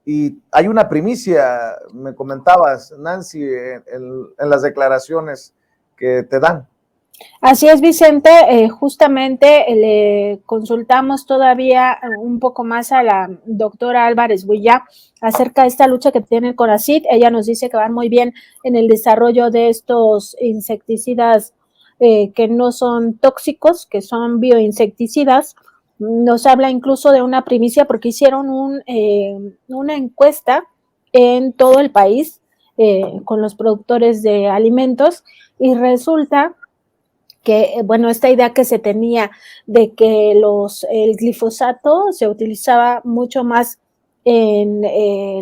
Speaker 1: Y hay una primicia, me comentabas, Nancy, en las declaraciones que te dan.
Speaker 2: Así es, Vicente, justamente le consultamos todavía un poco más a la doctora Álvarez Builla acerca de esta lucha que tiene el CONACYT. Ella nos dice que van muy bien en el desarrollo de estos insecticidas que no son tóxicos, que son bioinsecticidas. Nos habla incluso de una primicia porque hicieron una encuesta en todo el país con los productores de alimentos y resulta que, bueno, esta idea que se tenía de que el glifosato se utilizaba mucho más en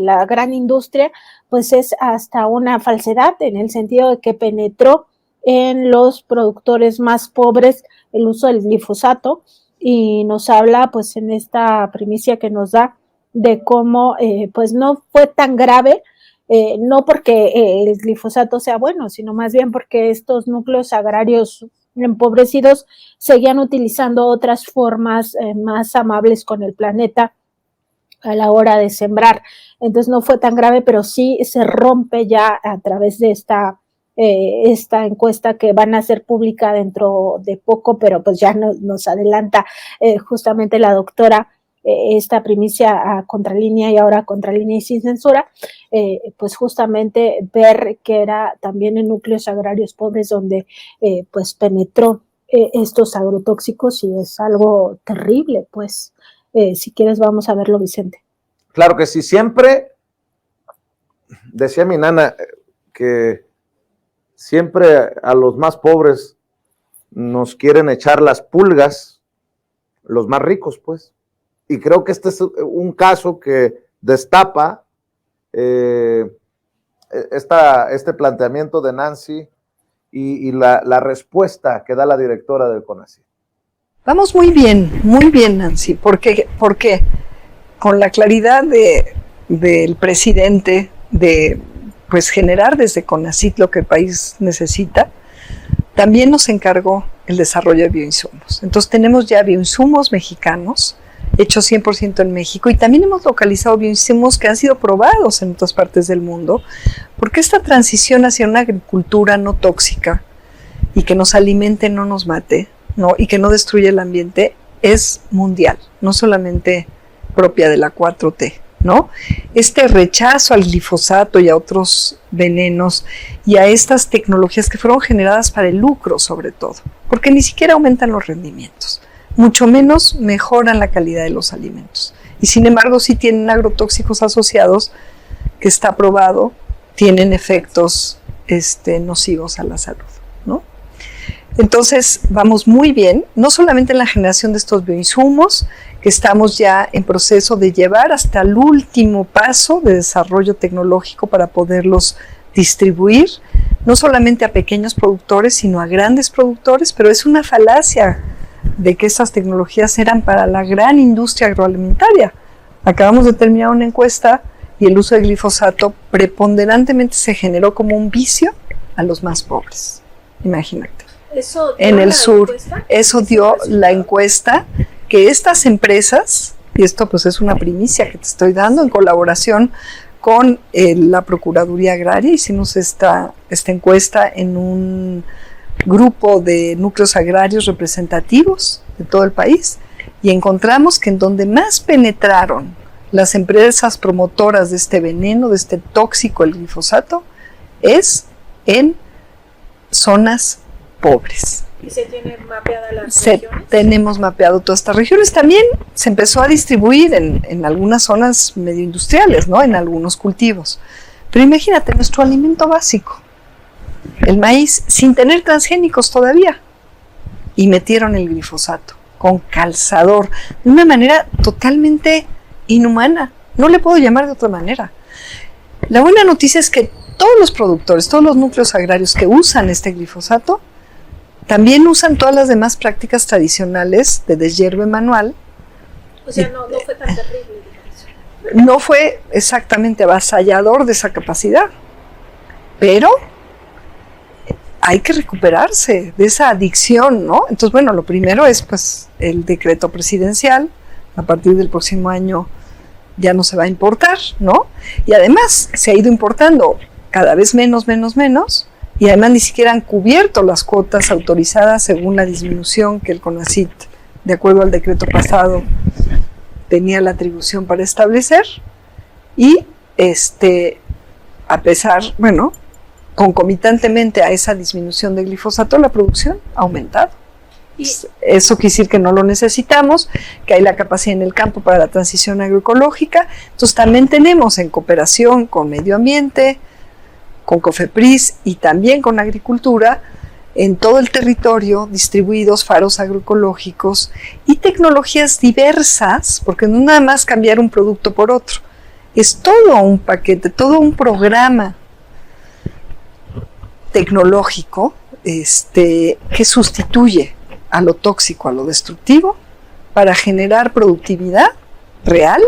Speaker 2: la gran industria, pues es hasta una falsedad en el sentido de que penetró en los productores más pobres el uso del glifosato y nos habla pues en esta primicia que nos da de cómo pues no fue tan grave, no porque el glifosato sea bueno, sino más bien porque estos núcleos agrarios empobrecidos seguían utilizando otras formas más amables con el planeta a la hora de sembrar. Entonces no fue tan grave, pero sí se rompe ya a través de esta encuesta que van a ser pública dentro de poco, pero pues ya nos adelanta justamente la doctora esta primicia a Contralínea y ahora Contralínea y Sin Censura, pues justamente ver que era también en núcleos agrarios pobres donde pues penetró estos agrotóxicos y es algo terrible, pues si quieres vamos a verlo, Vicente.
Speaker 1: Claro que sí, siempre decía mi nana que siempre a los más pobres nos quieren echar las pulgas, los más ricos, pues. Y creo que este es un caso que destapa este planteamiento de Nancy y la respuesta que da la directora del CONACYT.
Speaker 3: Vamos muy bien, Nancy. ¿Por qué? Porque con la claridad del presidente de pues generar desde CONACYT lo que el país necesita, también nos encargó el desarrollo de bioinsumos. Entonces tenemos ya bioinsumos mexicanos, hechos 100% en México, y también hemos localizado bioinsumos que han sido probados en otras partes del mundo, porque esta transición hacia una agricultura no tóxica y que nos alimente, no nos mate, ¿no? Y que no destruya el ambiente, es mundial, no solamente propia de la 4T, ¿no? Este rechazo al glifosato y a otros venenos y a estas tecnologías que fueron generadas para el lucro sobre todo, porque ni siquiera aumentan los rendimientos, mucho menos mejoran la calidad de los alimentos. Y sin embargo sí tienen agrotóxicos asociados que está probado, tienen efectos nocivos a la salud, ¿no? Entonces vamos muy bien, no solamente en la generación de estos bioinsumos, que estamos ya en proceso de llevar hasta el último paso de desarrollo tecnológico para poderlos distribuir, no solamente a pequeños productores, sino a grandes productores, pero es una falacia de que estas tecnologías eran para la gran industria agroalimentaria. Acabamos de terminar una encuesta y el uso de glifosato preponderantemente se generó como un vicio a los más pobres. Imagínate.
Speaker 2: ¿Eso
Speaker 3: en el sur, eso dio la encuesta, que estas empresas, y esto pues es una primicia que te estoy dando en colaboración con la Procuraduría Agraria, hicimos esta encuesta en un grupo de núcleos agrarios representativos de todo el país y encontramos que en donde más penetraron las empresas promotoras de este veneno, de este tóxico, el glifosato, es en zonas pobres.
Speaker 2: ¿Y se tiene mapeada las regiones?
Speaker 3: Tenemos mapeado todas estas regiones. También se empezó a distribuir en algunas zonas medio industriales, ¿no? En algunos cultivos. Pero imagínate, nuestro alimento básico, el maíz, sin tener transgénicos todavía, y metieron el glifosato con calzador, de una manera totalmente inhumana. No le puedo llamar de otra manera. La buena noticia es que todos los productores, todos los núcleos agrarios que usan este glifosato, También usan todas las demás prácticas tradicionales de deshierve manual.
Speaker 2: O sea, no fue tan terrible, digamos.
Speaker 3: No fue exactamente avasallador de esa capacidad, pero hay que recuperarse de esa adicción, ¿no? Entonces, bueno, lo primero es pues el decreto presidencial. A partir del próximo año ya no se va a importar, ¿no? Y además se ha ido importando cada vez menos, y además ni siquiera han cubierto las cuotas autorizadas según la disminución que el CONACYT, de acuerdo al decreto pasado, tenía la atribución para establecer. Y a pesar, bueno, concomitantemente a esa disminución de glifosato, la producción ha aumentado. Eso quiere decir que no lo necesitamos, que hay la capacidad en el campo para la transición agroecológica. Entonces también tenemos, en cooperación con Medio Ambiente, con COFEPRIS y también con Agricultura, en todo el territorio distribuidos faros agroecológicos y tecnologías diversas, porque no nada más cambiar un producto por otro, es todo un paquete, todo un programa tecnológico que sustituye a lo tóxico, a lo destructivo, para generar productividad real,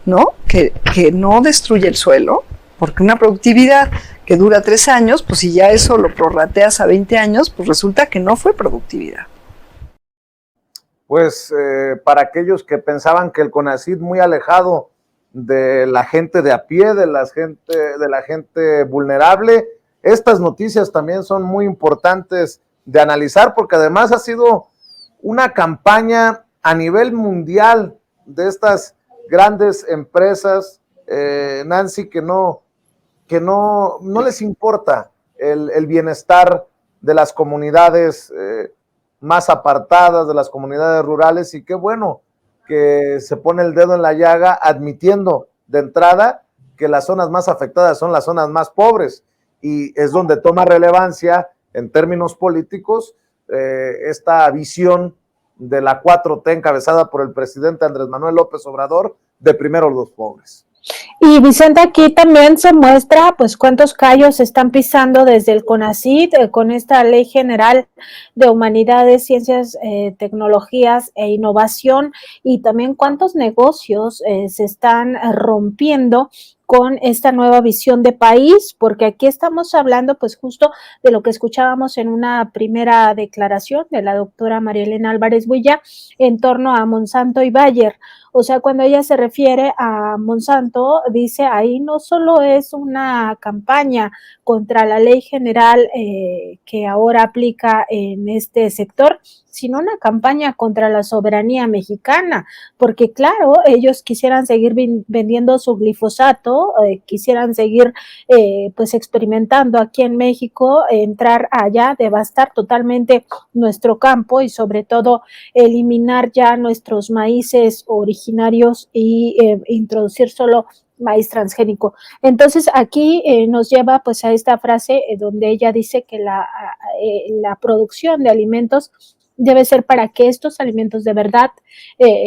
Speaker 3: ¿no? Que no destruye el suelo, porque una productividad que dura 3 años, pues si ya eso lo prorrateas a 20 años, pues resulta que no fue productividad.
Speaker 1: Pues para aquellos que pensaban que el CONACYT muy alejado de la gente de a pie, de la gente vulnerable, estas noticias también son muy importantes de analizar, porque además ha sido una campaña a nivel mundial de estas grandes empresas, Nancy, que no les importa el bienestar de las comunidades más apartadas, de las comunidades rurales, y qué bueno que se pone el dedo en la llaga admitiendo de entrada que las zonas más afectadas son las zonas más pobres, y es donde toma relevancia en términos políticos esta visión de la 4T encabezada por el presidente Andrés Manuel López Obrador, de primero los pobres.
Speaker 2: Y Vicente, aquí también se muestra pues cuántos callos están pisando desde el CONACYT con esta Ley General de Humanidades, Ciencias, Tecnologías e Innovación, y también cuántos negocios se están rompiendo con esta nueva visión de país, porque aquí estamos hablando pues justo de lo que escuchábamos en una primera declaración de la doctora María Elena Álvarez Builla en torno a Monsanto y Bayer. O sea, cuando ella se refiere a Monsanto, dice ahí no solo es una campaña contra la ley general que ahora aplica en este sector, sino una campaña contra la soberanía mexicana, porque claro, ellos quisieran seguir vendiendo su glifosato, quisieran seguir pues experimentando aquí en México, entrar allá, devastar totalmente nuestro campo y sobre todo eliminar ya nuestros maíces originarios y introducir solo maíz transgénico. Entonces aquí nos lleva pues a esta frase donde ella dice que la producción de alimentos debe ser para que estos alimentos de verdad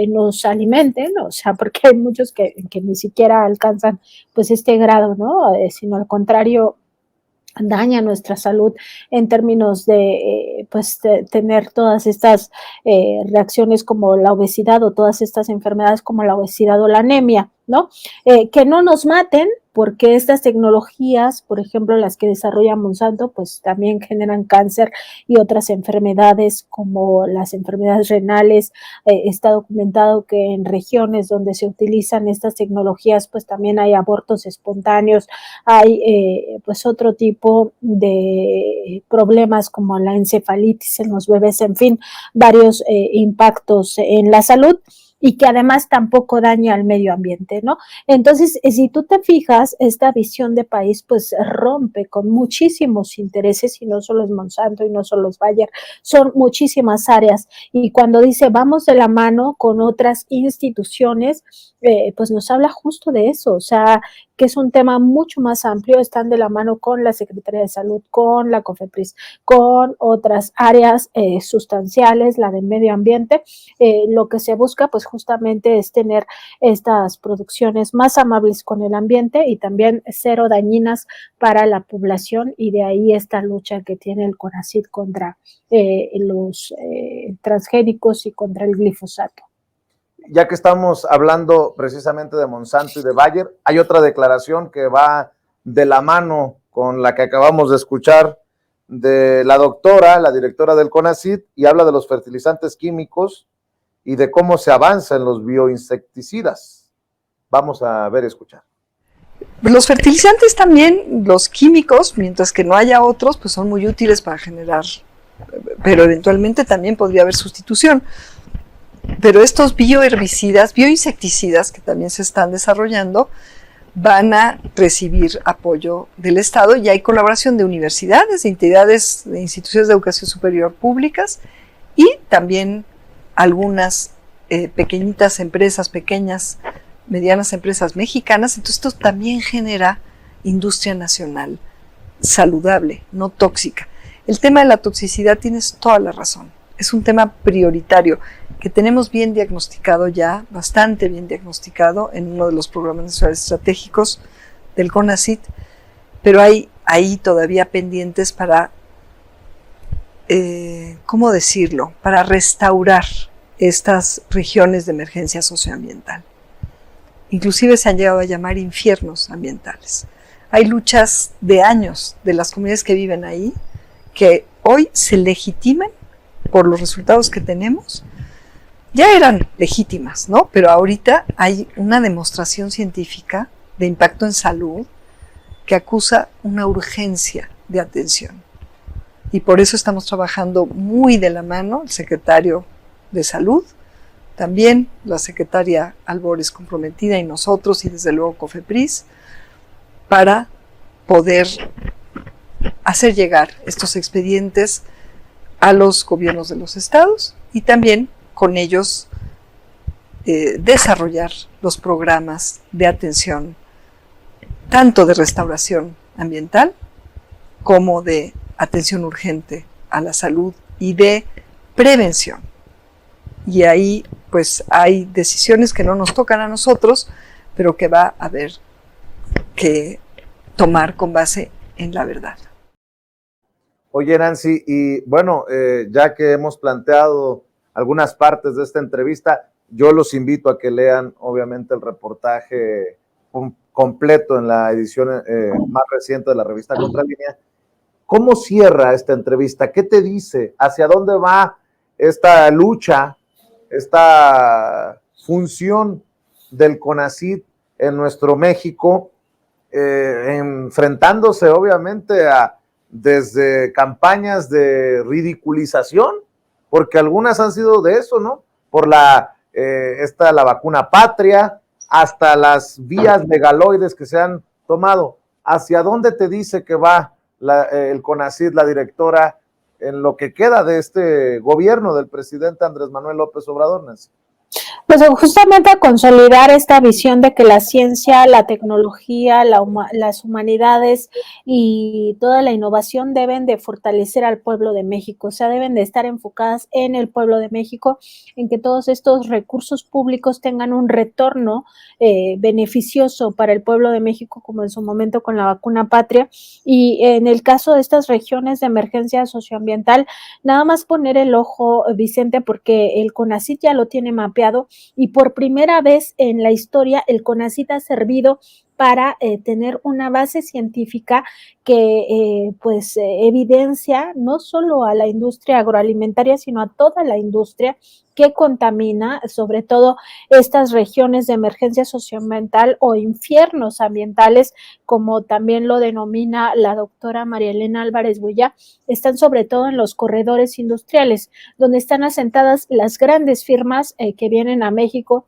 Speaker 2: nos alimenten, o sea, porque hay muchos que ni siquiera alcanzan pues este grado, ¿no? Sino al contrario, daña nuestra salud en términos de tener todas estas reacciones como la obesidad o todas estas enfermedades como la obesidad o la anemia, ¿no? Que no nos maten, porque estas tecnologías, por ejemplo, las que desarrolla Monsanto, pues también generan cáncer y otras enfermedades como las enfermedades renales. Está documentado que en regiones donde se utilizan estas tecnologías, pues también hay abortos espontáneos, hay pues otro tipo de problemas como la encefalitis en los bebés, en fin, varios impactos en la salud, y que además tampoco daña al medio ambiente, ¿no? Entonces, si tú te fijas, esta visión de país pues rompe con muchísimos intereses, y no solo es Monsanto y no solo es Bayer, son muchísimas áreas, y cuando dice vamos de la mano con otras instituciones, pues nos habla justo de eso, o sea, que es un tema mucho más amplio, están de la mano con la Secretaría de Salud, con la COFEPRIS, con otras áreas sustanciales, la de medio ambiente, lo que se busca pues justamente es tener estas producciones más amables con el ambiente y también cero dañinas para la población, y de ahí esta lucha que tiene el CONACYT contra los transgénicos y contra el glifosato.
Speaker 1: Ya que estamos hablando precisamente de Monsanto y de Bayer, hay otra declaración que va de la mano con la que acabamos de escuchar de la doctora, la directora del CONACYT, y habla de los fertilizantes químicos y de cómo se avanza en los bioinsecticidas. Vamos a ver y escuchar.
Speaker 3: Los fertilizantes también, los químicos, mientras que no haya otros, pues son muy útiles para generar, pero eventualmente también podría haber sustitución. Pero estos bioherbicidas, bioinsecticidas que también se están desarrollando, van a recibir apoyo del Estado, y hay colaboración de universidades, de entidades, de instituciones de educación superior públicas y también algunas pequeñitas empresas, pequeñas, medianas empresas mexicanas. Entonces esto también genera industria nacional saludable, no tóxica. El tema de la toxicidad, tienes toda la razón, es un tema prioritario que tenemos bien diagnosticado ya, bastante bien diagnosticado en uno de los programas nacionales estratégicos del CONACYT, pero hay ahí todavía pendientes para, ¿cómo decirlo?, para restaurar estas regiones de emergencia socioambiental. Inclusive se han llegado a llamar infiernos ambientales. Hay luchas de años de las comunidades que viven ahí, que hoy se legitiman por los resultados que tenemos. Ya eran legítimas, ¿no? Pero ahorita hay una demostración científica de impacto en salud que acusa una urgencia de atención. Y por eso estamos trabajando muy de la mano, el secretario de Salud, también la secretaria Albores comprometida, y nosotros, y desde luego COFEPRIS, para poder hacer llegar estos expedientes a los gobiernos de los estados y también con ellos desarrollar los programas de atención, tanto de restauración ambiental como de atención urgente a la salud y de prevención. Y ahí pues hay decisiones que no nos tocan a nosotros, pero que va a haber que tomar con base en la verdad.
Speaker 1: Oye, Nancy, y bueno, ya que hemos planteado algunas partes de esta entrevista, yo los invito a que lean, obviamente, el reportaje completo en la edición más reciente de la revista Contralínea. ¿Cómo cierra esta entrevista? ¿Qué te dice? ¿Hacia dónde va esta lucha, esta función del CONACYT en nuestro México, enfrentándose, obviamente, desde campañas de ridiculización, porque algunas han sido de eso, ¿no? Por la vacuna patria, hasta las vías legaloides que se han tomado. ¿Hacia dónde te dice que va el CONACYT, la directora, en lo que queda de este gobierno del presidente Andrés Manuel López Obrador, Nancy?
Speaker 2: Pues justamente a consolidar esta visión de que la ciencia, la tecnología, las humanidades y toda la innovación deben de fortalecer al pueblo de México, o sea, deben de estar enfocadas en el pueblo de México, en que todos estos recursos públicos tengan un retorno beneficioso para el pueblo de México, como en su momento con la vacuna patria. Y en el caso de estas regiones de emergencia socioambiental, nada más poner el ojo, Vicente, porque el CONACYT ya lo tiene mapeado, y por primera vez en la historia el CONACYT ha servido para tener una base científica que evidencia no solo a la industria agroalimentaria, sino a toda la industria que contamina, sobre todo estas regiones de emergencia socioambiental o infiernos ambientales, como también lo denomina la doctora María Elena Álvarez Bulla. Están sobre todo en los corredores industriales, donde están asentadas las grandes firmas que vienen a México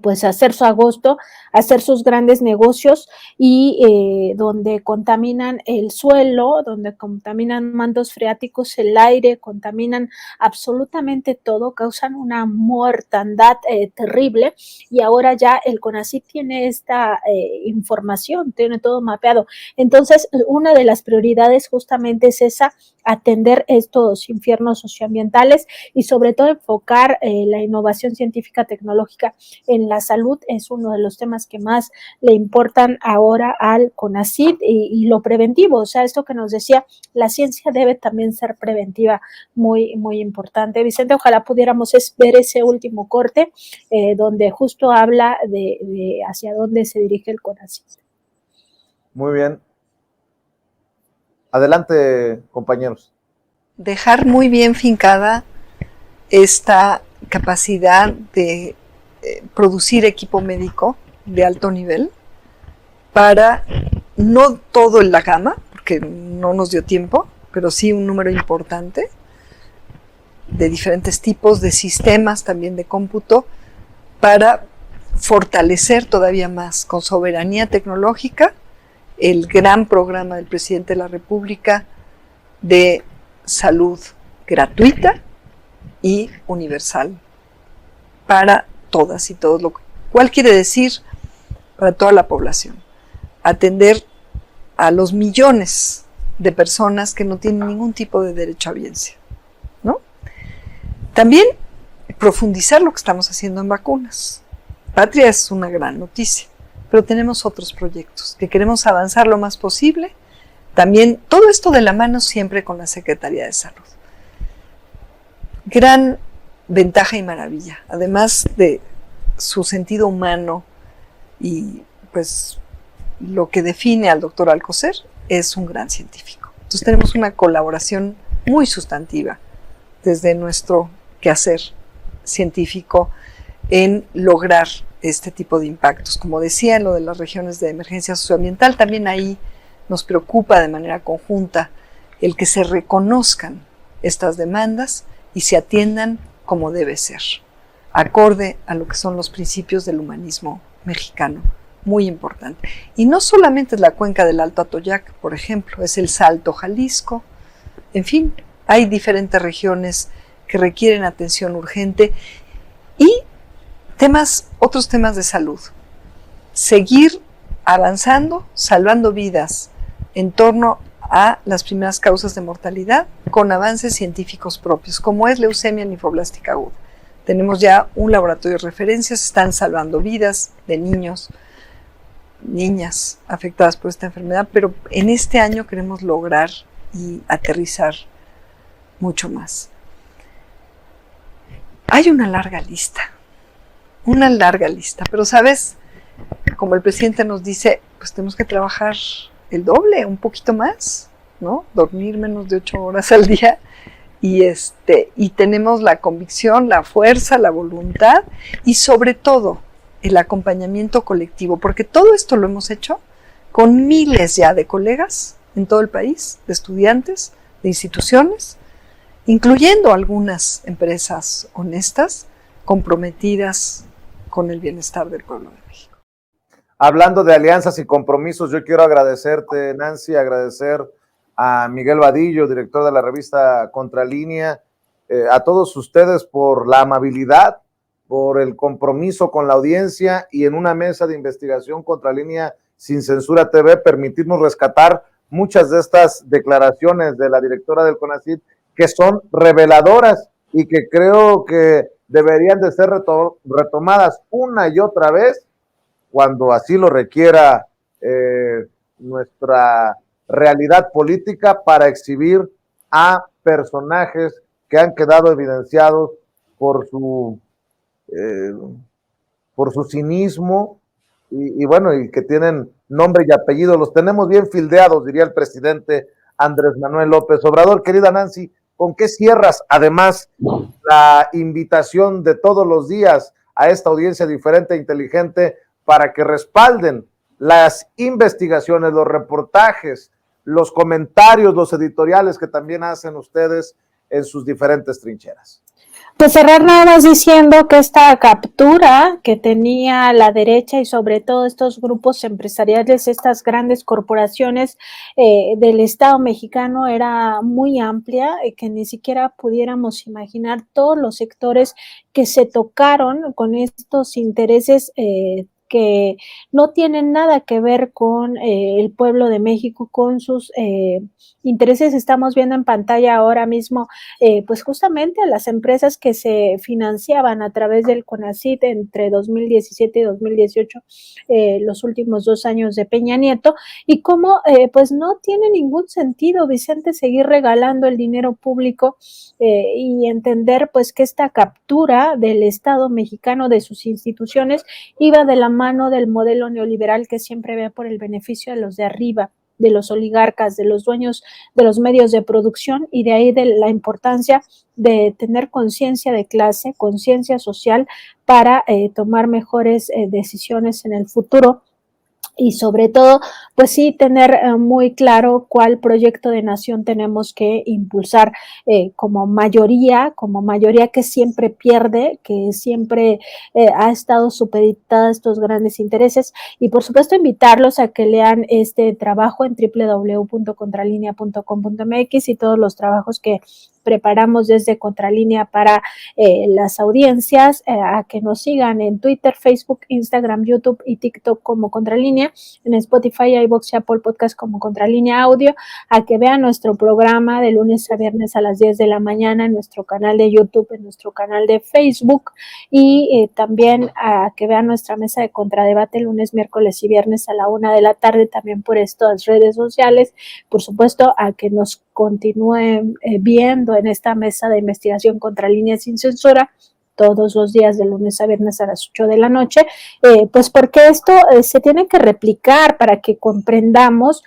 Speaker 2: pues a hacer su agosto hacer sus grandes negocios y donde contaminan el suelo, donde contaminan mantos freáticos, el aire, contaminan absolutamente todo, causan una mortandad terrible, y ahora ya el CONACYT tiene esta información, tiene todo mapeado. Entonces, una de las prioridades justamente es esa, atender estos infiernos socioambientales y sobre todo enfocar la innovación científica tecnológica en la salud. Es uno de los temas que más le importan ahora al CONACYT, y lo preventivo, o sea, esto que nos decía, la ciencia debe también ser preventiva, muy, muy importante. Vicente, ojalá pudiéramos ver ese último corte donde justo habla de hacia dónde se dirige el CONACYT.
Speaker 1: Muy bien. Adelante, compañeros.
Speaker 3: Dejar muy bien fincada esta capacidad de producir equipo médico de alto nivel para no todo en la gama, porque no nos dio tiempo, pero sí un número importante de diferentes tipos de sistemas también de cómputo para fortalecer todavía más con soberanía tecnológica el gran programa del presidente de la República de salud gratuita y universal para todas y todos, lo cual quiere decir para toda la población, atender a los millones de personas que no tienen ningún tipo de derecho a biencia, ¿no? También profundizar lo que estamos haciendo en vacunas. Patria es una gran noticia, pero tenemos otros proyectos que queremos avanzar lo más posible. También todo esto de la mano siempre con la Secretaría de Salud. Gran ventaja y maravilla, además de su sentido humano y pues lo que define al doctor Alcocer, es un gran científico. Entonces tenemos una colaboración muy sustantiva desde nuestro quehacer científico en lograr este tipo de impactos. Como decía, en lo de las regiones de emergencia socioambiental, también ahí nos preocupa de manera conjunta el que se reconozcan estas demandas y se atiendan como debe ser, acorde a lo que son los principios del humanismo mexicano, muy importante. Y no solamente es la cuenca del Alto Atoyac, por ejemplo, es el Salto Jalisco, en fin, hay diferentes regiones que requieren atención urgente y otros temas de salud. Seguir avanzando, salvando vidas en torno a las primeras causas de mortalidad con avances científicos propios, como es leucemia linfoblástica aguda. Tenemos ya un laboratorio de referencias, están salvando vidas de niños, niñas afectadas por esta enfermedad, pero en este año queremos lograr y aterrizar mucho más. Hay una larga lista, pero sabes, como el presidente nos dice, pues tenemos que trabajar el doble, un poquito más, ¿no? Dormir menos de 8 horas al día y tenemos la convicción, la fuerza, la voluntad y sobre todo el acompañamiento colectivo, porque todo esto lo hemos hecho con miles ya de colegas en todo el país, de estudiantes, de instituciones, incluyendo algunas empresas honestas, comprometidas con el bienestar del pueblo de México.
Speaker 1: Hablando de alianzas y compromisos, yo quiero agradecerte, Nancy, agradecer a Miguel Vadillo, director de la revista Contralínea, a todos ustedes por la amabilidad, por el compromiso con la audiencia y en una mesa de investigación Contralínea Sin Censura TV, permitirnos rescatar muchas de estas declaraciones de la directora del CONACYT que son reveladoras y que creo que deberían de ser retomadas una y otra vez cuando así lo requiera nuestra realidad política para exhibir a personajes que han quedado evidenciados por su cinismo y bueno, y que tienen nombre y apellido, los tenemos bien fildeados, diría el presidente Andrés Manuel López Obrador. Querida Nancy, ¿con qué cierras además la invitación de todos los días a esta audiencia diferente e inteligente para que respalden las investigaciones, los reportajes, los comentarios, los editoriales que también hacen ustedes en sus diferentes trincheras?
Speaker 2: Pues cerrar nada más diciendo que esta captura que tenía la derecha y sobre todo estos grupos empresariales, estas grandes corporaciones del Estado mexicano era muy amplia, que ni siquiera pudiéramos imaginar todos los sectores que se tocaron con estos intereses que no tienen nada que ver con el pueblo de México, con sus intereses. Estamos viendo en pantalla ahora mismo pues justamente a las empresas que se financiaban a través del CONACYT entre 2017 y 2018, los últimos 2 años de Peña Nieto, y cómo pues no tiene ningún sentido, Vicente, seguir regalando el dinero público y entender pues que esta captura del Estado mexicano de sus instituciones iba de la mano del modelo neoliberal que siempre ve por el beneficio de los de arriba, de los oligarcas, de los dueños de los medios de producción, y de ahí de la importancia de tener conciencia de clase, conciencia social para tomar mejores decisiones en el futuro. Y sobre todo, pues sí, tener muy claro cuál proyecto de nación tenemos que impulsar como mayoría que siempre pierde, que siempre ha estado supeditada a estos grandes intereses. Y por supuesto, invitarlos a que lean este trabajo en www.contralinea.com.mx y todos los trabajos que preparamos desde Contralínea para las audiencias, a que nos sigan en Twitter, Facebook, Instagram, YouTube y TikTok como Contralínea, en Spotify, iVoox y Apple Podcast como Contralínea Audio, a que vean nuestro programa de lunes a viernes a las 10 de la mañana en nuestro canal de YouTube, en nuestro canal de Facebook, y también a que vean nuestra mesa de contradebate lunes, miércoles y viernes a la 1 de la tarde, también por estas redes sociales. Por supuesto, a que nos continúen viendo en esta mesa de investigación Contralínea sin censura todos los días de lunes a viernes a las 8 de la noche, pues porque esto se tiene que replicar para que comprendamos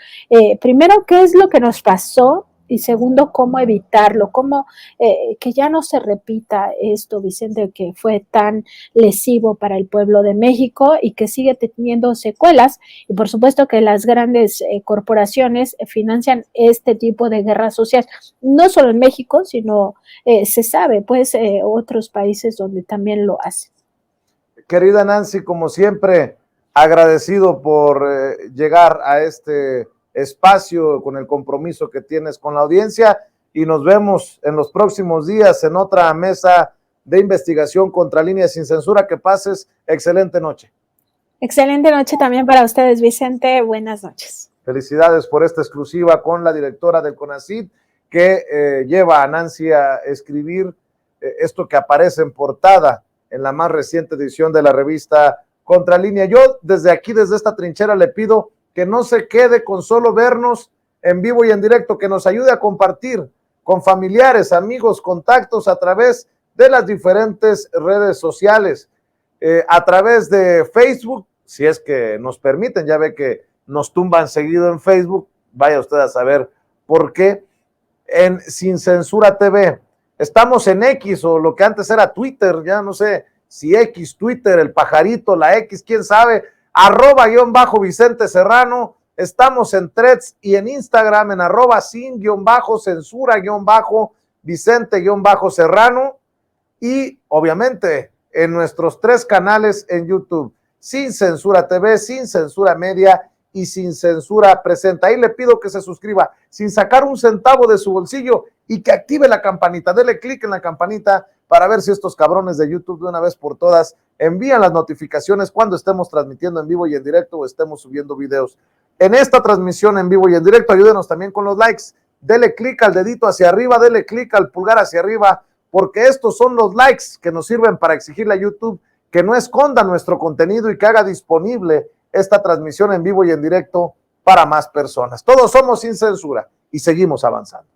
Speaker 2: primero qué es lo que nos pasó y segundo cómo evitarlo, cómo que ya no se repita esto, Vicente, que fue tan lesivo para el pueblo de México y que sigue teniendo secuelas. Y por supuesto que las grandes corporaciones financian este tipo de guerra social, no solo en México, sino se sabe, pues, otros países donde también lo hacen.
Speaker 1: Querida Nancy, como siempre, agradecido por llegar a este espacio con el compromiso que tienes con la audiencia, y nos vemos en los próximos días en otra mesa de investigación Contralínea sin censura. Que pases excelente noche.
Speaker 2: Excelente noche también para ustedes, Vicente. Buenas noches.
Speaker 1: Felicidades por esta exclusiva con la directora del CONACYT, que lleva a Nancy a escribir esto que aparece en portada en la más reciente edición de la revista Contralínea. Yo desde aquí, desde esta trinchera, le pido que no se quede con solo vernos en vivo y en directo, que nos ayude a compartir con familiares, amigos, contactos a través de las diferentes redes sociales, a través de Facebook, si es que nos permiten. Ya ve que nos tumban seguido en Facebook, vaya usted a saber por qué. En Sin Censura TV, estamos en X, o lo que antes era Twitter, ya no sé si X, Twitter, el pajarito, la X, quién sabe, @Vicente Serrano. Estamos en Threads y en Instagram en @sin-censura-Vicente-Serrano, y obviamente en nuestros 3 canales en YouTube: Sin Censura TV, Sin Censura Media y Sin Censura Presenta. Ahí le pido que se suscriba sin sacar un centavo de su bolsillo y que active la campanita. Dele clic en la campanita para ver si estos cabrones de YouTube de una vez por todas envían las notificaciones cuando estemos transmitiendo en vivo y en directo o estemos subiendo videos. En esta transmisión en vivo y en directo, ayúdenos también con los likes. Dele clic al dedito hacia arriba, dele clic al pulgar hacia arriba, porque estos son los likes que nos sirven para exigirle a YouTube que no esconda nuestro contenido y que haga disponible esta transmisión en vivo y en directo para más personas. Todos somos Sin Censura y seguimos avanzando.